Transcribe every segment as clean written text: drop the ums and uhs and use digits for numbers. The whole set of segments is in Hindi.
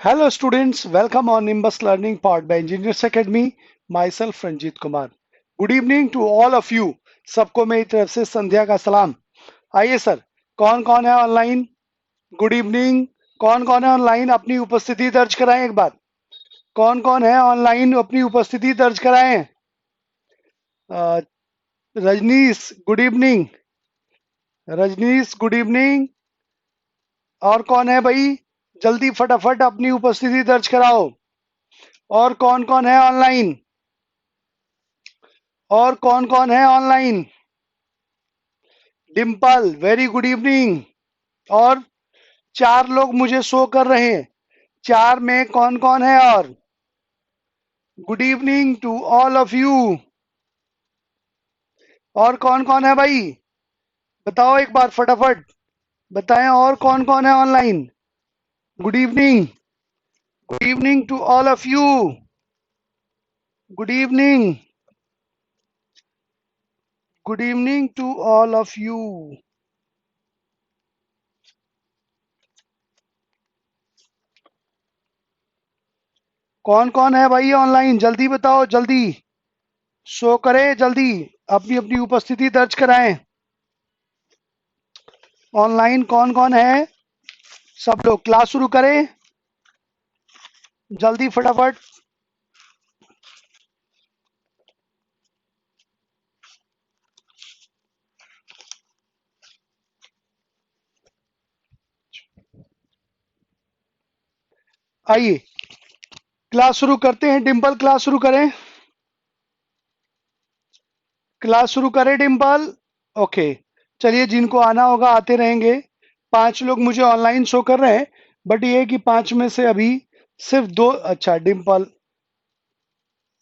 Hello students, welcome on Nimbus Learning powered by Engineers Academy. Myself Ranjit Kumar. Good evening to all of you. सबको मेरी तरफ से संध्या का सलाम। आइए सर, कौन कौन है ऑनलाइन? Good evening. कौन कौन है ऑनलाइन? अपनी उपस्थिति दर्ज कराएं एक बार। कौन कौन है ऑनलाइन? अपनी उपस्थिति दर्ज कराएं। अ, Rajneesh good evening. Rajneesh good evening. और कौन है भाई? जल्दी फटाफट अपनी उपस्थिति दर्ज कराओ। और कौन कौन है ऑनलाइन? और कौन कौन है online? Dimple very good evening. और 4 लोग मुझे शो कर रहे हैं। 4 में कौन कौन है? और good evening to all of you. और कौन कौन है भाई? बताओ एक बार फटाफट। बताएं और कौन कौन है online. Good evening. Good evening to all of you. Good evening. Good evening to all of you. कौन कौन है भाई ऑनलाइन? जल्दी बताओ, जल्दी शो करें, जल्दी अपनी अपनी उपस्थिति दर्ज कराएं। ऑनलाइन कौन कौन है? सब लोग क्लास शुरू करें, जल्दी फटाफट। आइए क्लास शुरू करते हैं। डिम्पल क्लास शुरू करें। क्लास शुरू करें डिम्पल। ओके, चलिए जिनको आना होगा आते रहेंगे। 5 लोग मुझे ऑनलाइन शो कर रहे हैं, बट ये है कि 5 में से अभी सिर्फ 2। अच्छा डिम्पल,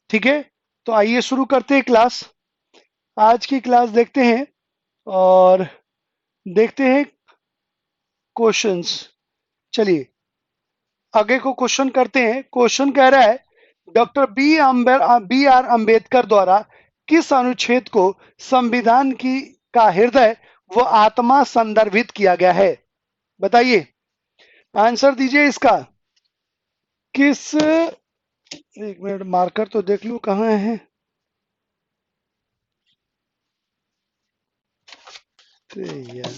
ठीक है। तो आइए शुरू करते हैं क्लास। आज की क्लास देखते हैं और देखते हैं क्वेश्चंस। चलिए आगे को क्वेश्चन करते हैं। क्वेश्चन कह रहा है डॉक्टर बी आर अंबेडकर द्वारा किस अनुच्छेद को संविधान की का हृदय व आत्मा संदर्भित किया गया है? बताइए, आंसर दीजिए इसका। किस, एक मिनट मार्कर तो देख लूं कहाँ है। तो यार,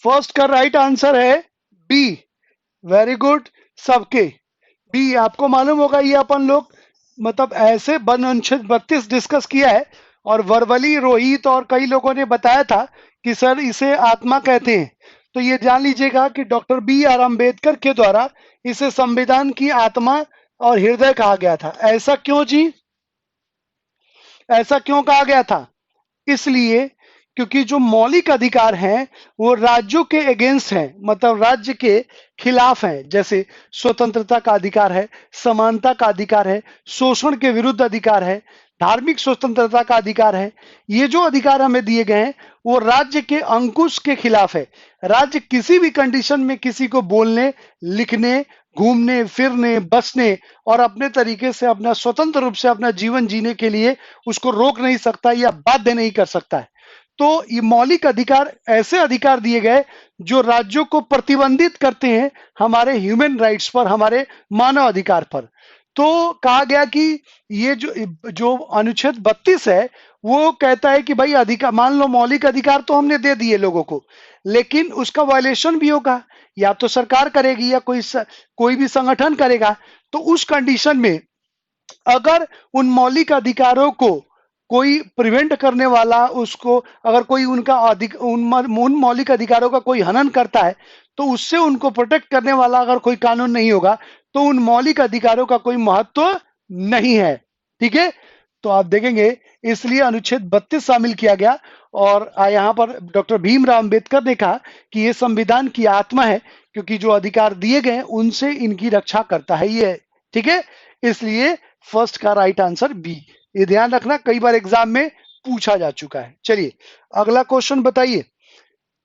फर्स्ट का राइट आंसर है बी। वेरी गुड सबके। बी आपको मालूम होगा, ये अपन लोग मतलब ऐसे वन अनुच्छेद 32 डिस्कस किया है और वर्बली रोहित और कई लोगों ने बताया था कि सर इसे आत्मा कहते हैं। तो ये जान लीजिएगा कि डॉक्टर बी आर अंबेडकर के द्वारा इसे संविधान की आत्मा और हृदय कहा गया था। ऐसा क्यों जी? ऐसा क्यों कहा गया था? इसलिए क्योंकि जो मौलिक अधिकार हैं वो राज्यों के अगेंस्ट हैं, मतलब राज्य के खिलाफ हैं। जैसे स्वतंत्रता का अधिकार है, समानता का अधिकार है, शोषण के विरुद्ध अधिकार है, धार्मिक स्वतंत्रता का अधिकार है। ये जो अधिकार हमें दिए गए हैं वो राज्य के अंकुश के खिलाफ है। राज्य किसी भी कंडीशन में किसी को बोलने, लिखने, घूमने फिरने, बसने और अपने तरीके से अपना स्वतंत्र रूप से अपना जीवन जीने के लिए उसको रोक नहीं सकता या बाध्य नहीं कर सकता है। तो ये मौलिक अधिकार ऐसे अधिकार दिए गए जो राज्यों को प्रतिबंधित करते हैं हमारे ह्यूमन राइट्स पर, हमारे मानव अधिकार पर। तो कहा गया कि ये जो जो अनुच्छेद 32 है वो कहता है कि भाई अधिकार, मान लो मौलिक अधिकार तो हमने दे दिए लोगों को, लेकिन उसका वायलेशन भी होगा, या तो सरकार करेगी या कोई भी संगठन करेगा। तो उस कंडीशन में अगर उन मौलिक अधिकारों को कोई प्रिवेंट करने वाला, उसको अगर कोई उनका उन मौलिक अधिकारों का कोई हनन करता है तो उससे उनको प्रोटेक्ट करने वाला अगर कोई कानून नहीं होगा तो उन मौलिक अधिकारों का कोई महत्व नहीं है। ठीक है, तो आप देखेंगे इसलिए अनुच्छेद 32 शामिल किया गया। और यहाँ पर डॉक्टर भीमराव अंबेडकर ने कहा कि ये संविधान की आत्मा है, क्योंकि जो अधिकार दिए गए उनसे इनकी रक्षा करता है ये। ठीक है, इसलिए फर्स्ट का राइट आंसर बी। ये ध्यान रखना, कई बार एग्जाम में पूछा जा चुका है। चलिए अगला क्वेश्चन बताइए।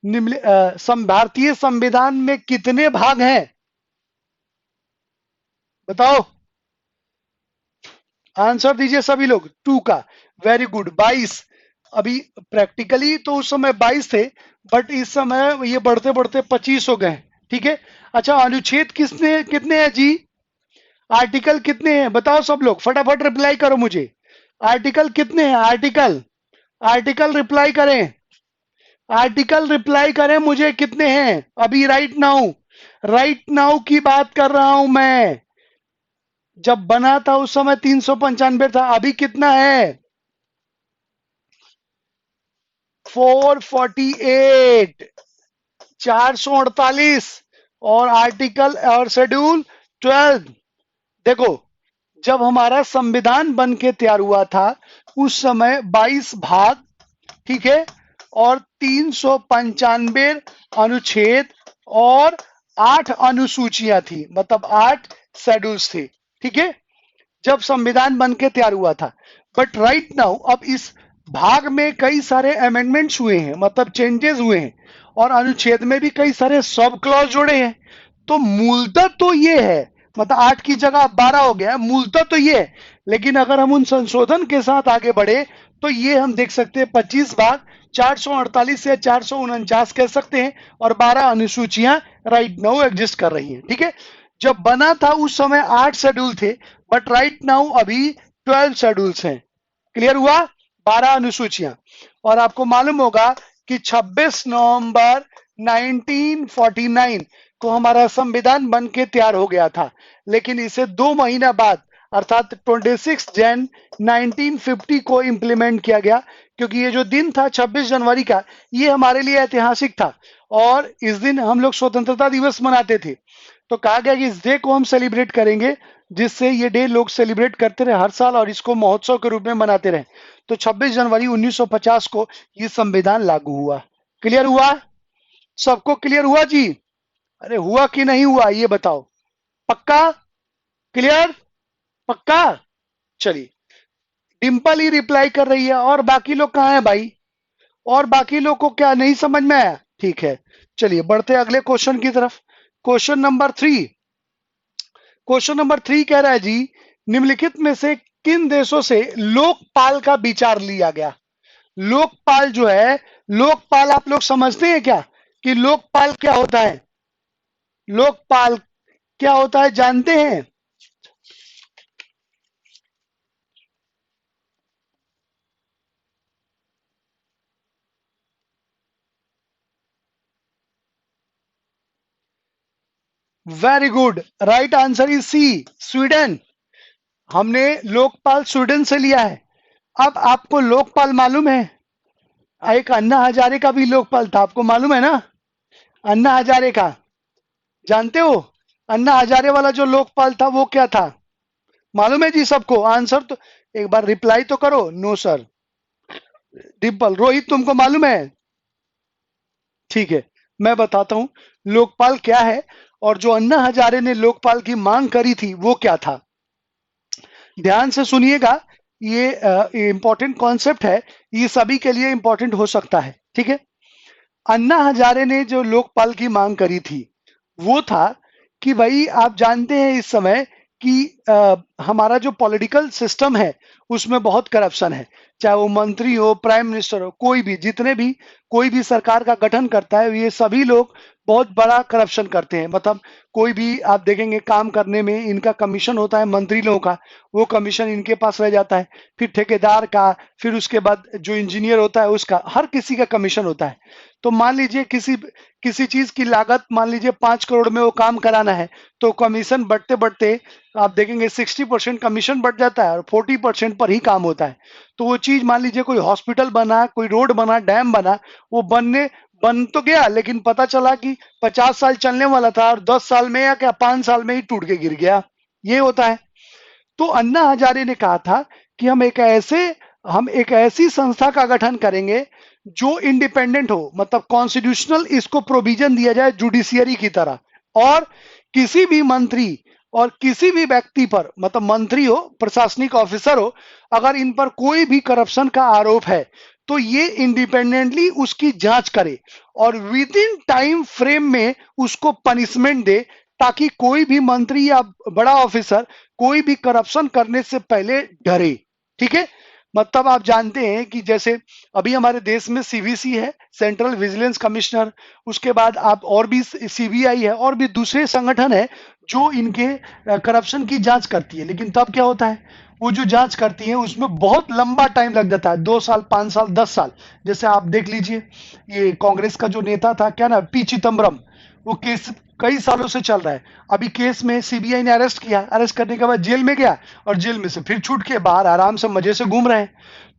भारतीय संविधान में कितने भाग हैं? बताओ, आंसर दीजिए सभी लोग। 2 का। Very good, 22। अभी प्रैक्टिकली तो उस समय 22 थे, बट इस समय ये बढ़ते बढ़ते 25 हो गए। ठीक है। अच्छा, अनुच्छेद किसने कितने हैं जी? आर्टिकल कितने हैं बताओ सब लोग, फटाफट रिप्लाई करो मुझे। आर्टिकल कितने हैं? आर्टिकल, आर्टिकल रिप्लाई करें, आर्टिकल रिप्लाई करें मुझे, कितने हैं अभी? राइट नाउ, राइट नाउ की बात कर रहा हूं मैं। जब बना था उस समय 395 था, अभी कितना है? 448, 448। और आर्टिकल और शेड्यूल 12। देखो, जब हमारा संविधान बन के तैयार हुआ था उस समय 22 भाग, ठीक है, और 395 अनुच्छेद और 8 अनुसूचियां थी, मतलब 8 शेड्यूल्स थे। ठीक है, जब संविधान बन के तैयार हुआ था। बट राइट नाउ अब इस भाग में कई सारे अमेंडमेंट्स हुए हैं, मतलब चेंजेस हुए हैं, और अनुच्छेद में भी कई सारे सब क्लॉज जोड़े हैं। तो मूलतः तो ये है, मतलब 8 की जगह 12 हो गया, मूलतः तो ये है। लेकिन अगर हम उन संशोधन के साथ आगे बढ़े तो ये हम देख सकते हैं 25 भाग, 448 या 449 कह सकते हैं, और 12 अनुसूचियां राइट नाउ एग्जिस्ट कर रही हैं। ठीक है, जब बना था उस समय 8 शेड्यूल थे, बट राइट नाउ अभी 12 शेड्यूल्स हैं। क्लियर हुआ? 12 अनुसूचियां। और आपको मालूम होगा कि 26 नवंबर 1949 को हमारा संविधान बन के तैयार हो गया था, लेकिन इसे 2 महीना बाद अर्थात 26 जन 1950 को इंप्लीमेंट किया गया, क्योंकि ये जो दिन था 26 जनवरी का, ये हमारे लिए ऐतिहासिक था, और इस दिन हम लोग स्वतंत्रता दिवस मनाते थे। तो कहा गया कि इस डे को हम सेलिब्रेट करेंगे, जिससे ये डे लोग सेलिब्रेट करते रहे हर साल, और इसको महोत्सव के रूप में मनाते रहे। तो 26 जनवरी 1950 को ये संविधान लागू हुआ। क्लियर हुआ? सबको क्लियर हुआ जी? अरे हुआ कि नहीं हुआ ये बताओ। पक्का? क्लियर? पक्का? चलिए, डिम्पल ही रिप्लाई कर रही है, और बाकी लोग कहाँ हैं भाई? और बाकी लोग को क्या नहीं समझ में आया? ठीक है, चलिए बढ़ते अगले क्वेश्चन की तरफ। क्वेश्चन नंबर 3, क्वेश्चन नंबर 3 कह रहा है जी, निम्नलिखित में से किन देशों से लोकपाल का विचार लिया गया? लोकपाल जो है, लोकपाल आप लोग समझते हैं क्या कि लोकपाल क्या होता है? लोकपाल क्या होता है जानते हैं? Very good, right answer is C, Sweden. हमने लोकपाल स्वीडन से लिया है। अब आपको लोकपाल मालूम है, एक अन्ना हजारे का भी लोकपाल था, आपको मालूम है ना? अन्ना हजारे का, जानते हो? अन्ना हजारे वाला जो लोकपाल था वो क्या था? मालूम है जी सबको? आंसर तो एक बार रिप्लाई तो करो। No sir. डिम्पल, रोहित तुमको मालूम है? ठीक है, मैं बताता हूं लोकपाल क्या है, और जो अन्ना हजारे ने लोकपाल की मांग करी थी वो क्या था। ध्यान से सुनिएगा, ये इंपॉर्टेंट कॉन्सेप्ट है, ये सभी के लिए इंपॉर्टेंट हो सकता है। ठीक है, अन्ना हजारे ने जो लोकपाल की मांग करी थी वो था कि भाई आप जानते हैं इस समय कि हमारा जो पॉलिटिकल सिस्टम है उसमें बहुत करप्शन है। चाहे वो मंत्री हो, प्राइम मिनिस्टर हो, कोई भी, जितने भी कोई भी सरकार का गठन करता है, ये सभी लोग बहुत बड़ा करप्शन करते हैं। मतलब कोई भी आप देखेंगे काम करने में इनका कमीशन होता है, मंत्री लोगों का, वो कमीशन इनके पास रह जाता है। फिर ठेकेदार का, फिर उसके बाद जो इंजीनियर होता है उसका, हर किसी का कमीशन होता है। तो मान लीजिए किसी किसी चीज की लागत मान लीजिए 5 करोड़ में वो काम कराना है, तो कमीशन बढ़ते बढ़ते आप देखेंगे 60% कमीशन बढ़ जाता है, और 40% पर ही काम होता है। तो वो चीज मान लीजिए कोई हॉस्पिटल बना, कोई रोड बना, डैम बना, वो बन तो गया, लेकिन पता चला कि 50 साल चलने वाला था और 10 साल में या क्या 5 साल में ही टूट के गिर गया। ये होता है। तो अन्ना हजारे ने कहा था कि हम एक ऐसी संस्था का गठन करेंगे जो इंडिपेंडेंट हो, मतलब कॉन्स्टिट्यूशनल इसको प्रोविजन दिया जाए जुडिशियरी की तरह, और किसी भी मंत्री और किसी भी व्यक्ति पर, मतलब मंत्री हो, प्रशासनिक ऑफिसर हो, अगर इन पर कोई भी करप्शन का आरोप है तो ये इंडिपेंडेंटली उसकी जांच करे और विद इन टाइम फ्रेम में उसको पनिशमेंट दे, ताकि कोई भी मंत्री या बड़ा ऑफिसर कोई भी करप्शन करने से पहले डरे। ठीक है, मतलब आप जानते हैं कि जैसे अभी हमारे देश में सीवीसी है, सेंट्रल विजिलेंस कमिश्नर, उसके बाद आप और भी सीबीआई है और भी दूसरे संगठन है जो इनके करप्शन की जांच करती है। लेकिन तब क्या होता है, वो जो जांच करती है उसमें बहुत लंबा टाइम लग जाता है, 2 साल, 5 साल, 10 साल। जैसे आप देख लीजिए, ये कांग्रेस का जो नेता था, क्या ना, पी चिदम्बरम, वो केस कई सालों से चल रहा है। अभी केस में सीबीआई ने अरेस्ट किया, अरेस्ट करने के बाद जेल में गया, और जेल में से फिर छूट के बाहर आराम से मजे से घूम रहे हैं।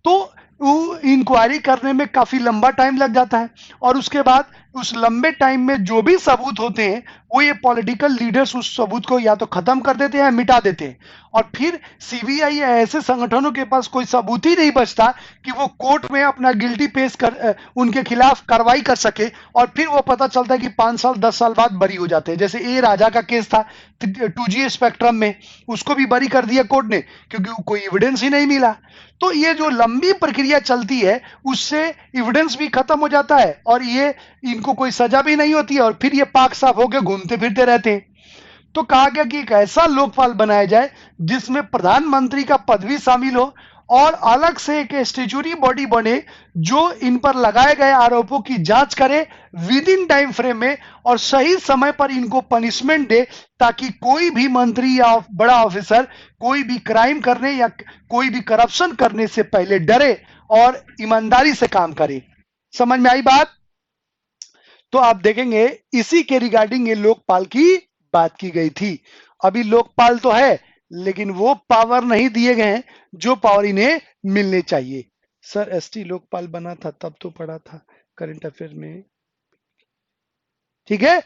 तो वो इंक्वायरी करने में काफी लंबा टाइम लग जाता है, और उसके बाद उस लंबे टाइम में जो भी सबूत होते हैं, वो ये पॉलिटिकल लीडर्स उस सबूत को या तो खत्म कर देते हैं या मिटा देते हैं। और फिर सीबीआई या ऐसे संगठनों के पास कोई सबूत ही नहीं बचता कि वो कोर्ट में अपना गिल्टी पेश कर उनके खिलाफ कार्रवाई कर सके, और फिर वो पता चलता है कि 5 साल 10 साल बाद बरी हो जाते हैं। जैसे ए राजा का केस था 2G स्पेक्ट्रम में, उसको भी बरी कर दिया कोर्ट ने, क्योंकि कोई एविडेंस ही नहीं मिला। तो ये जो लंबी प्रक्रिया चलती है, उससे एविडेंस भी खत्म हो जाता है, और ये इनको कोई सजा भी नहीं होती है, और फिर ये पाक साफ होकर घूमते फिरते रहते हैं। तो कहा गया कि एक ऐसा लोकपाल बनाया जाए जिसमें प्रधानमंत्री का पद भी शामिल हो, और अलग से एक स्टेचुरी बॉडी बने जो इन पर लगाए गए आरोपों की जांच करे विद इन टाइम फ्रेम में, और सही समय पर इनको पनिशमेंट दे, ताकि कोई भी मंत्री या बड़ा ऑफिसर कोई भी क्राइम करने या कोई भी करप्शन करने से पहले डरे और ईमानदारी से काम करे। समझ में आई बात? तो आप देखेंगे इसी के रिगार्डिंग ये लोकपाल की बात की गई थी। अभी लोकपाल तो है, लेकिन वो पावर नहीं दिए गए हैं जो पावर इन्हें मिलने चाहिए। सर एसटी लोकपाल बना था तब तो पढ़ा था करंट अफेयर में। ठीक है,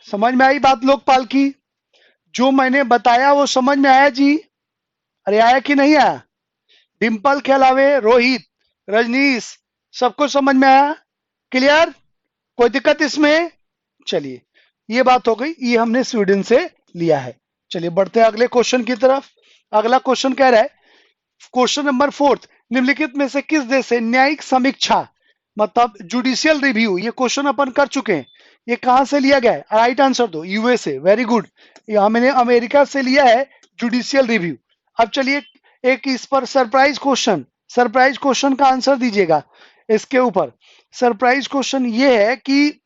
समझ में आई बात लोकपाल की? जो मैंने बताया वो समझ में आया जी? अरे आया कि नहीं आया? डिम्पल के अलावे रोहित, रजनीश, सबको समझ में आया? क्लियर? कोई दिक्कत इसमें? चलिए, ये बात हो गई, ये हमने स्वीडन से लिया है। चलिए बढ़ते हैं अगले क्वेश्चन की तरफ। अगला क्वेश्चन कह रहा है, क्वेश्चन नंबर 4, निम्नलिखित में से किस देश से न्यायिक समीक्षा, मतलब जुडिशियल रिव्यू, ये क्वेश्चन अपन कर चुके हैं, ये कहां से लिया गया है? राइट आंसर दो, यूएसए। वेरी गुड, ये हमने अमेरिका से लिया है जुडिशियल रिव्यू। अब चलिए एक इस पर सरप्राइज क्वेश्चन, सरप्राइज क्वेश्चन का आंसर दीजिएगा इसके ऊपर। सरप्राइज क्वेश्चन ये है कि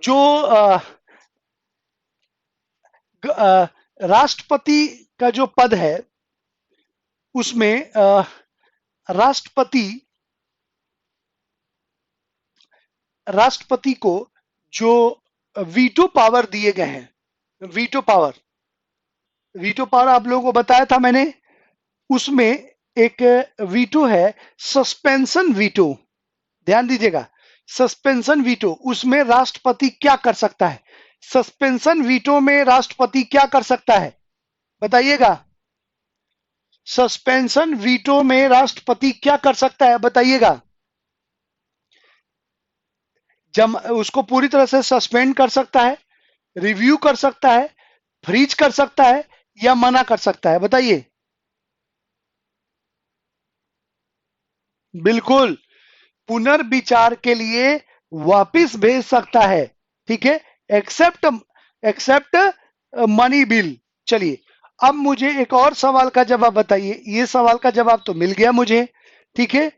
जो राष्ट्रपति का जो पद है, उसमें राष्ट्रपति राष्ट्रपति को जो वीटो पावर दिए गए हैं, वीटो पावर, वीटो पावर आप लोगों को बताया था मैंने, उसमें एक वीटो है सस्पेंशन वीटो। ध्यान दीजिएगा, सस्पेंशन वीटो, उसमें राष्ट्रपति क्या कर सकता है? सस्पेंशन वीटो में राष्ट्रपति क्या कर सकता है, बताइएगा? सस्पेंशन वीटो में राष्ट्रपति क्या कर सकता है, बताइएगा? जम उसको पूरी तरह से सस्पेंड कर सकता है, रिव्यू कर सकता है, फ्रीज कर सकता है, या मना कर सकता है, बताइए? बिल्कुल, पुनर्विचार के लिए वापिस भेज सकता है। ठीक है, एक्सेप्ट एक्सेप्ट मनी बिल। चलिए, अब मुझे एक और सवाल का जवाब बताइए। ये सवाल का जवाब तो मिल गया मुझे, ठीक है।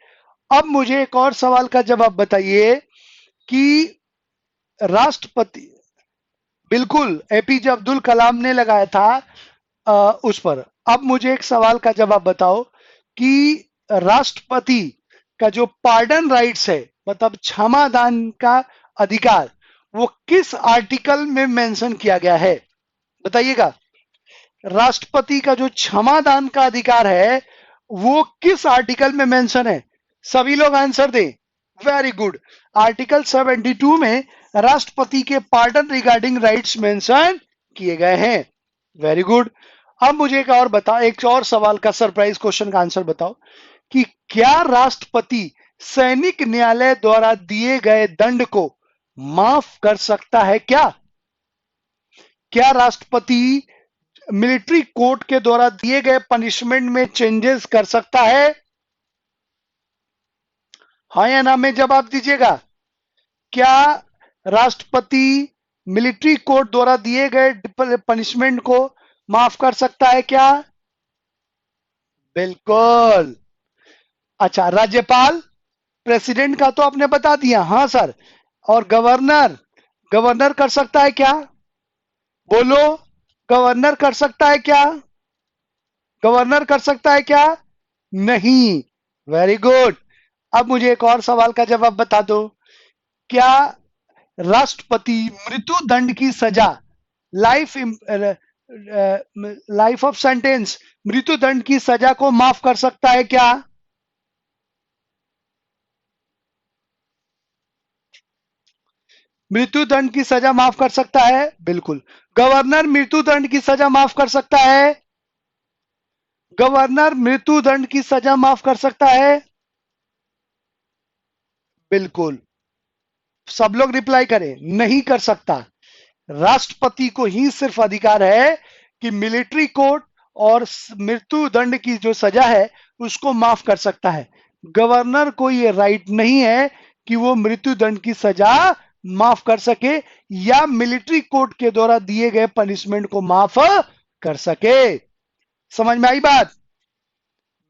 अब मुझे एक और सवाल का जवाब बताइए कि राष्ट्रपति, बिल्कुल एपीजे अब्दुल कलाम ने लगाया था उस पर। अब मुझे एक सवाल का जवाब बताओ कि राष्ट्रपति का जो पार्डन राइट्स है, मतलब क्षमा दान का अधिकार, वो किस आर्टिकल में मेंशन किया गया है, बताइएगा? राष्ट्रपति का जो क्षमा दान का अधिकार है, वो किस आर्टिकल में मेंशन है? सभी लोग आंसर दें। वेरी गुड, आर्टिकल 72 में राष्ट्रपति के पार्डन रिगार्डिंग राइट्स मेंशन किए गए हैं। Very good. अब मुझे एक और बताओ, एक और सवाल का सरप्राइज क्वेश्चन का आंसर बताओ कि क्या राष्ट्रपति सैनिक न्यायालय द्वारा दिए गए दंड को माफ कर सकता है? क्या राष्ट्रपति मिलिट्री कोर्ट के द्वारा दिए गए पनिशमेंट में चेंजेस कर सकता है? हाँ या ना में जवाब दीजिएगा। क्या राष्ट्रपति मिलिट्री कोर्ट द्वारा दिए गए पनिशमेंट को माफ कर सकता है क्या? बिल्कुल, अच्छा, राज्यपाल, प्रेसिडेंट का तो आपने बता दिया, हाँ सर। और गवर्नर, गवर्नर कर सकता है क्या? बोलो, गवर्नर कर सकता है क्या? गवर्नर कर सकता है क्या? नहीं। Very good. अब मुझे एक और सवाल का जवाब बता दो। क्या राष्ट्रपति मृत्यु दंड की सजा, लाइफ लाइफ ऑफ सेंटेंस, मृत्यु दंड की सजा को माफ कर सकता है क्या? मृत्यु दंड की सजा माफ कर सकता है, बिल्कुल। गवर्नर मृत्यु दंड की सजा माफ कर सकता है? गवर्नर मृत्यु दंड की सजा माफ कर सकता है, बिल्कुल। सब लोग रिप्लाई करें, नहीं कर सकता। राष्ट्रपति को ही सिर्फ अधिकार है कि मिलिट्री कोर्ट और मृत्यु दंड की जो सजा है उसको माफ कर सकता है। गवर्नर को यह राइट नहीं है कि वो मृत्यु दंड की सजा माफ कर सके या मिलिट्री कोर्ट के द्वारा दिए गए पनिशमेंट को माफ कर सके। समझ में आई बात?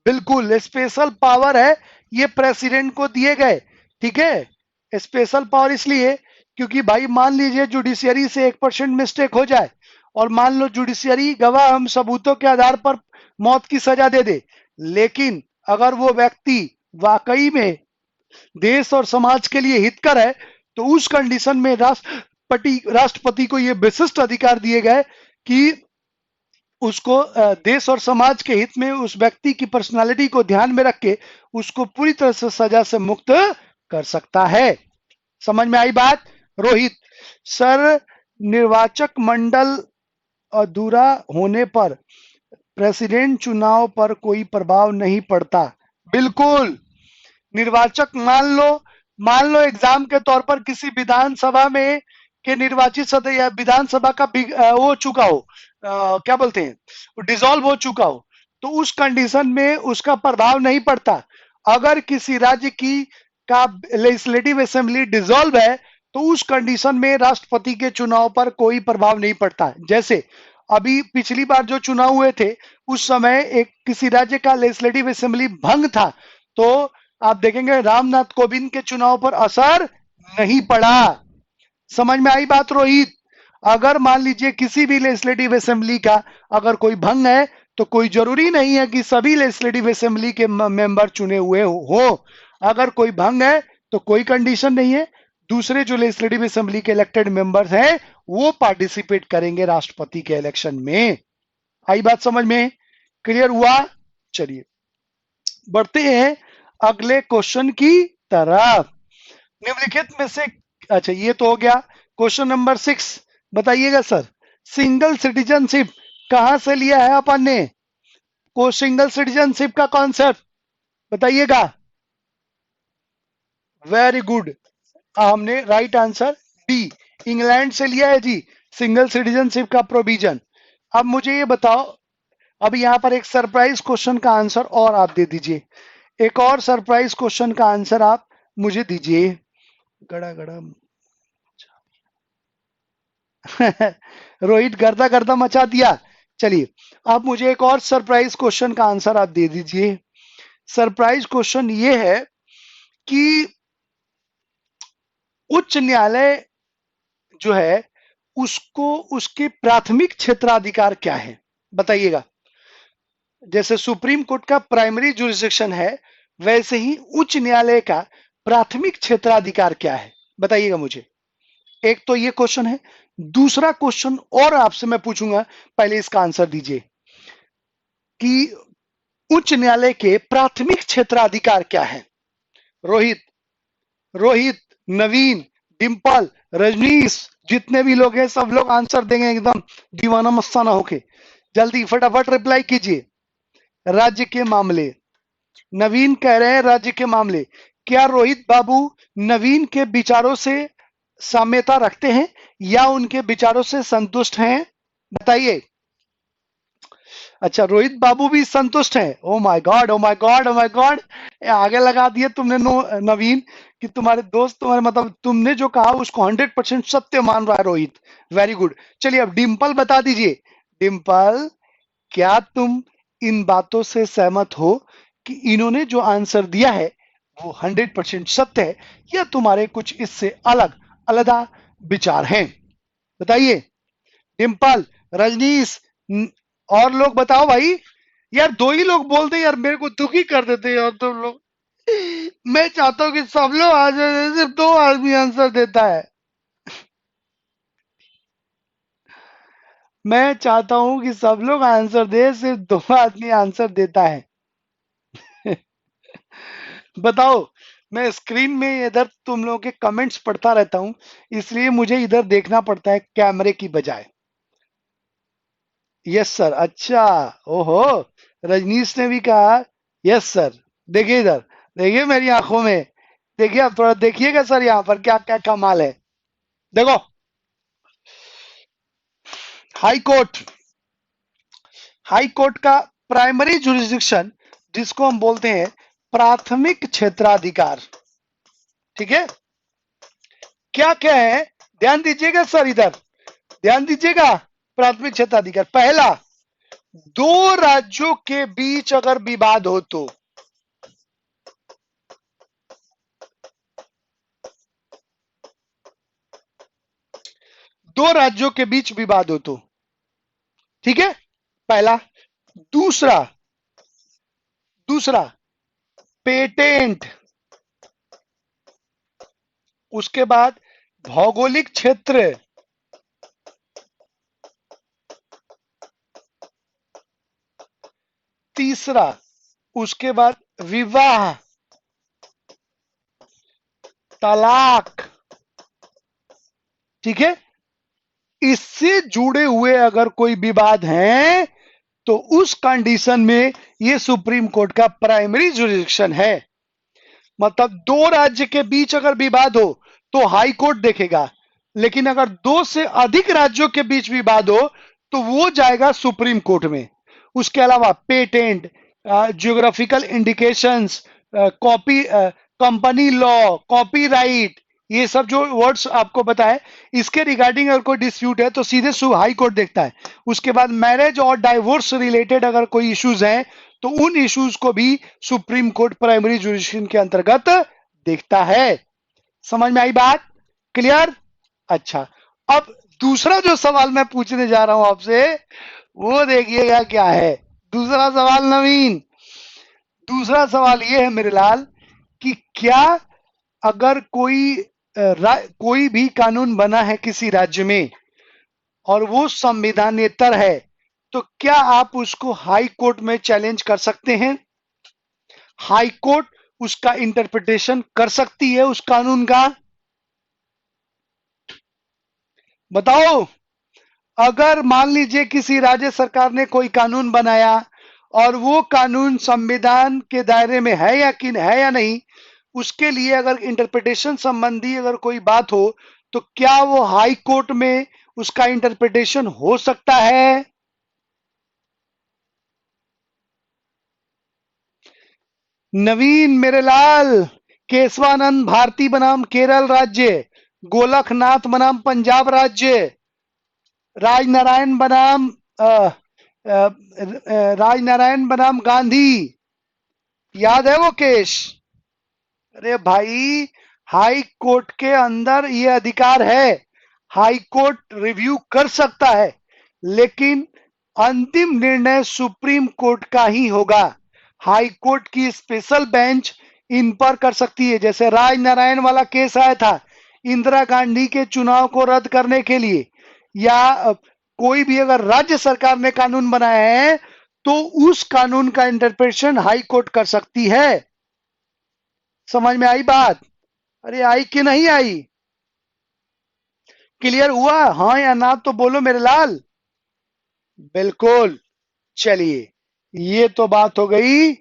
बिल्कुल, स्पेशल पावर है ये प्रेसिडेंट को दिए गए। ठीक है, स्पेशल पावर इसलिए क्योंकि भाई मान लीजिए जुडिशियरी से 1% मिस्टेक हो जाए और मान लो जुडिशियरी गवाह हम सबूतों के आधार पर मौत की सजा दे दे, लेकिन अगर वो व्यक्ति वाकई में देश और समाज के लिए हितकर है तो उस कंडीशन में राष्ट्रपति को ये विशिष्ट अधिकार दिए गए कि उसको देश और समाज के हित में उस व्यक्ति की पर्सनालिटी को ध्यान में रख के उसको पूरी तरह से सजा से मुक्त कर सकता है। समझ में आई बात? रोहित सर, निर्वाचक मंडल अधूरा होने पर प्रेसिडेंट चुनाव पर कोई प्रभाव नहीं पड़ता। बिल्कुल। निर्वाचक, मान लो एग्जाम के तौर पर किसी विधानसभा में के निर्वाचित सदस्य या विधानसभा का वो चुका हो, क्या बोलते हैं, डिसॉल्व हो चुका हो, तो उस कंडीशन में उसका प्रभाव नहीं पड़ता। अगर किसी राज्य की का लेजिस्लेटिव असेंबली डिसॉल्व है तो उस कंडीशन में राष्ट्रपति के चुनाव पर कोई प्रभाव नहीं पड़ता। जैसे अभी पिछली बार जो चुनाव हुए थे उस समय एक किसी राज्य का लेजिस्लेटिव असेंबली भंग था, तो आप देखेंगे रामनाथ कोविंद के चुनाव पर असर नहीं पड़ा। समझ में आई बात रोहित? अगर मान लीजिए किसी भी लेजिस्लेटिव असेंबली का अगर कोई भंग है तो कोई जरूरी नहीं है कि सभी लेजिस्लेटिव असेंबली के मेंबर चुने हुए हो। अगर कोई भंग है तो कोई कंडीशन नहीं है, दूसरे जो लेजिस्लेटिव असेंबली के इलेक्टेड मेंबर्स हैं वो पार्टिसिपेट करेंगे राष्ट्रपति के इलेक्शन में। आई बात समझ में? क्लियर हुआ? चलिए बढ़ते हैं अगले क्वेश्चन की तरफ। निम्नलिखित में से, अच्छा ये तो हो गया। क्वेश्चन नंबर 6 बताइएगा सर, सिंगल सिटीजनशिप कहां से लिया है अपन ने? को सिंगल सिटीजनशिप का कॉन्सेप्ट बताइएगा। वेरी गुड, हमने राइट आंसर डी, इंग्लैंड से लिया है जी सिंगल सिटीजनशिप का प्रोविजन। अब मुझे ये बताओ, अब यहां पर एक सरप्राइज क्वेश्चन का आंसर और आप दे दीजिए, एक और सरप्राइज क्वेश्चन का आंसर आप मुझे दीजिए। गड़ा गड़ा रोहित गर्दा गर्दा मचा दिया। चलिए अब मुझे एक और सरप्राइज क्वेश्चन का आंसर आप दे दीजिए। सरप्राइज क्वेश्चन ये है कि उच्च न्यायालय जो है उसको उसके प्राथमिक क्षेत्राधिकार क्या है बताइएगा। जैसे सुप्रीम कोर्ट का प्राइमरी जुरिस्डिक्शन है वैसे ही उच्च न्यायालय का प्राथमिक क्षेत्राधिकार क्या है बताइएगा मुझे। एक तो ये क्वेश्चन है, दूसरा क्वेश्चन और आपसे मैं पूछूंगा, पहले इसका आंसर दीजिए कि उच्च न्यायालय के प्राथमिक क्षेत्राधिकार क्या है। रोहित, रोहित, नवीन, डिंपल, रजनीश, जितने भी लोग हैं सब लोग आंसर देंगे एकदम दीवाना मस्ताना होके। जल्दी फटाफट रिप्लाई कीजिए। राज्य के मामले, नवीन कह रहे हैं राज्य के मामले। क्या रोहित बाबू नवीन के विचारों से साम्यता रखते हैं या उनके विचारों से संतुष्ट हैं बताइए। अच्छा, रोहित बाबू भी संतुष्ट हैं। Oh my God, oh my God, oh my God, आगे लगा दिए तुमने नवीन कि तुम्हारे दोस्त, तुम्हारे मतलब तुमने जो कहा उसको 100% सत्य मान रहा है रोहित। Very good. चलिए अब डिंपल बता दीजिए। डिंपल, क्या तुम इन बातों से सहमत हो कि इन्होंने जो आंसर दिया है वो 100% सत्य है या तुम्हारे कुछ इससे अलग अलग विचार हैं? बताइए। डिम्पल, रजनीश, और लोग बताओ भाई। यार दो ही लोग बोलते यार, मेरे को दुखी कर देते यार तुम लोग। मैं चाहता हूं कि सब लोग आ जाए, सिर्फ दो आदमी आंसर देता है। मैं चाहता हूं कि सब लोग आंसर दे, सिर्फ दो आदमी आंसर देता है। बताओ। मैं स्क्रीन में इधर तुम लोगों के कमेंट्स पढ़ता रहता हूं, इसलिए मुझे इधर देखना पड़ता है कैमरे की बजाय। Yes sir. अच्छा। ओहो। रजनीश ने भी कहा यस सर। देखिए इधर, देखिए मेरी आंखों में, देखिए आप थोड़ा देखिएगा सर, यहाँ पर क्या क्या कमाल है। देखो, हाई कोर्ट, हाई कोर्ट का प्राइमरी जुरिस्डिक्शन, जिसको हम बोलते हैं प्राथमिक क्षेत्राधिकार, ठीक है। क्या क्या है, ध्यान दीजिएगा सर इधर, ध्यान दीजिएगा। प्राथमिक क्षेत्राधिकार, पहला, दो राज्यों के बीच अगर विवाद हो तो, दो राज्यों के बीच विवाद हो तो, ठीक है, पहला। दूसरा, दूसरा पेटेंट, उसके बाद भौगोलिक क्षेत्र, तीसरा उसके बाद विवाह, तलाक, ठीक है। इससे जुड़े हुए अगर कोई विवाद है तो उस कंडीशन में ये सुप्रीम कोर्ट का प्राइमरी जुरिडिक्शन है। मतलब दो राज्य के बीच अगर विवाद हो तो हाई कोर्ट देखेगा, लेकिन अगर दो से अधिक राज्यों के बीच विवाद हो तो वो जाएगा सुप्रीम कोर्ट में। उसके अलावा patent, geographical indications, copy, company law, copyright, ये सब जो वर्ड्स आपको बताए, इसके रिगार्डिंग अगर कोई डिस्प्यूट है तो सीधे हाई कोर्ट देखता है। उसके बाद मैरिज और डाइवोर्स रिलेटेड अगर कोई इश्यूज हैं तो उन इश्यूज को भी सुप्रीम कोर्ट प्राइमरी जुरिडिक्शन के अंतर्गत देखता है। समझ में आई बात? क्लियर? अच्छा। अब दूसरा जो सवाल मैं पूछने जा रहा हूं आपसे, वो देखिएगा क्या है। दूसरा सवाल नवीन, दूसरा सवाल ये है मेरे लाल कि क्या अगर कोई भी कानून बना है किसी राज्य में और वो संविधानेतर है, तो क्या आप उसको हाई कोर्ट में चैलेंज कर सकते हैं? हाई कोर्ट उसका इंटरप्रिटेशन कर सकती है उस कानून का? बताओ। अगर मान लीजिए किसी राज्य सरकार ने कोई कानून बनाया और वो कानून संविधान के दायरे में है या है या नहीं, उसके लिए अगर इंटरप्रिटेशन संबंधी अगर कोई बात हो तो क्या वो हाई कोर्ट में उसका इंटरप्रिटेशन हो सकता है? नवीन मेरे लाल, केशवानंद भारती बनाम केरल राज्य, गोलखनाथ बनाम पंजाब राज्य, राजनारायण बनाम राजनारायण बनाम गांधी, याद है वो केस? अरे भाई, हाई कोर्ट के अंदर ये अधिकार है, हाई कोर्ट रिव्यू कर सकता है, लेकिन अंतिम निर्णय सुप्रीम कोर्ट का ही होगा। हाई कोर्ट की स्पेशल बेंच इन पर कर सकती है। जैसे राजनारायण वाला केस आया था इंदिरा गांधी के चुनाव को रद्द करने के लिए, या कोई भी अगर राज्य सरकार ने कानून बनाया है तो उस कानून का इंटरप्रिटेशन हाई कोर्ट कर सकती है। समझ में आई बात? अरे आई कि नहीं आई? क्लियर हुआ? हाँ या ना तो बोलो मेरे लाल। बिल्कुल। चलिए, ये तो बात हो गई।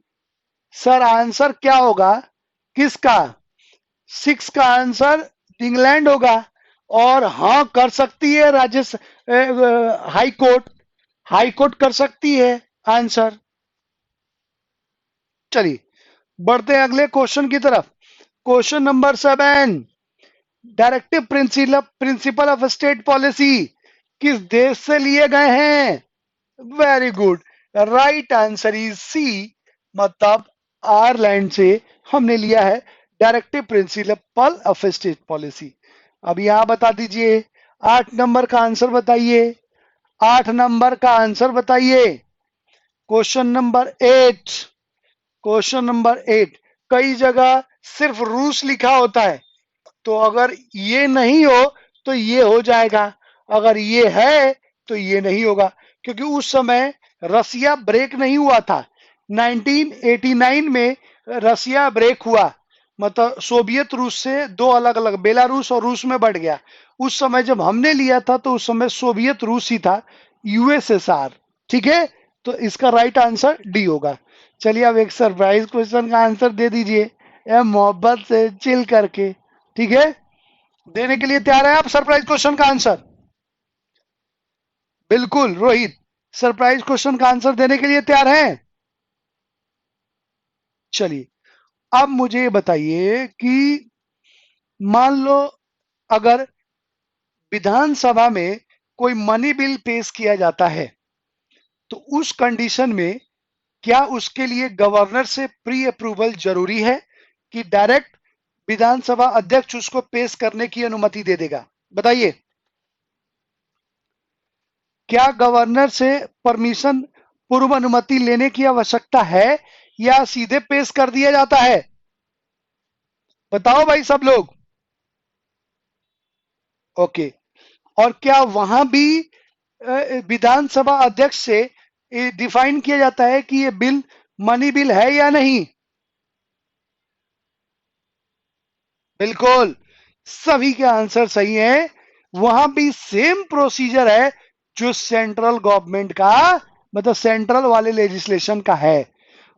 सर आंसर क्या होगा किसका? 6 का आंसर इंग्लैंड होगा। और हाँ कर सकती है हाई कोर्ट, हाई कोर्ट कर सकती है आंसर। चलिए बढ़ते हैं अगले क्वेश्चन की तरफ। Question number 7, directive principle of state policy किस देश से लिए गए हैं? Very good, right answer is C, मतलब आयरलैंड से हमने लिया है directive principle of state policy. अब यहां बता दीजिए 8 नंबर का आंसर बताइए, 8 नंबर का आंसर बताइए। Question number 8, question number 8। कई जगह सिर्फ रूस लिखा होता है, तो अगर ये नहीं हो तो ये हो जाएगा, अगर ये है तो ये नहीं होगा, क्योंकि उस समय रसिया ब्रेक नहीं हुआ था। 1989 में रसिया ब्रेक हुआ, मतलब सोवियत रूस से दो अलग अलग, बेलारूस और रूस में बढ़ गया। उस समय जब हमने लिया था तो उस समय सोवियत रूस ही था, यूएसएसआर। ठीक है, तो इसका राइट आंसर डी होगा। चलिए अब एक सरप्राइज क्वेश्चन का आंसर दे दीजिए, मोहब्बत से चिल करके। ठीक है, देने के लिए तैयार है आप सरप्राइज क्वेश्चन का आंसर? बिल्कुल रोहित, सरप्राइज क्वेश्चन का आंसर देने के लिए तैयार हैं? चलिए अब मुझे ये बताइए कि मान लो अगर विधानसभा में कोई मनी बिल पेश किया जाता है, तो उस कंडीशन में क्या उसके लिए गवर्नर से प्री अप्रूवल जरूरी है कि डायरेक्ट विधानसभा अध्यक्ष उसको पेश करने की अनुमति दे देगा? बताइए, क्या गवर्नर से परमिशन, पूर्व अनुमति लेने की आवश्यकता है या सीधे पेश कर दिया जाता है? बताओ भाई सब लोग। ओके, और क्या वहां भी विधानसभा अध्यक्ष से डिफाइन किया जाता है कि ये बिल मनी बिल है या नहीं? बिल्कुल, सभी के आंसर सही है। वहां भी सेम प्रोसीजर है जो सेंट्रल गवर्नमेंट का, मतलब सेंट्रल वाले लेजिस्लेशन का है।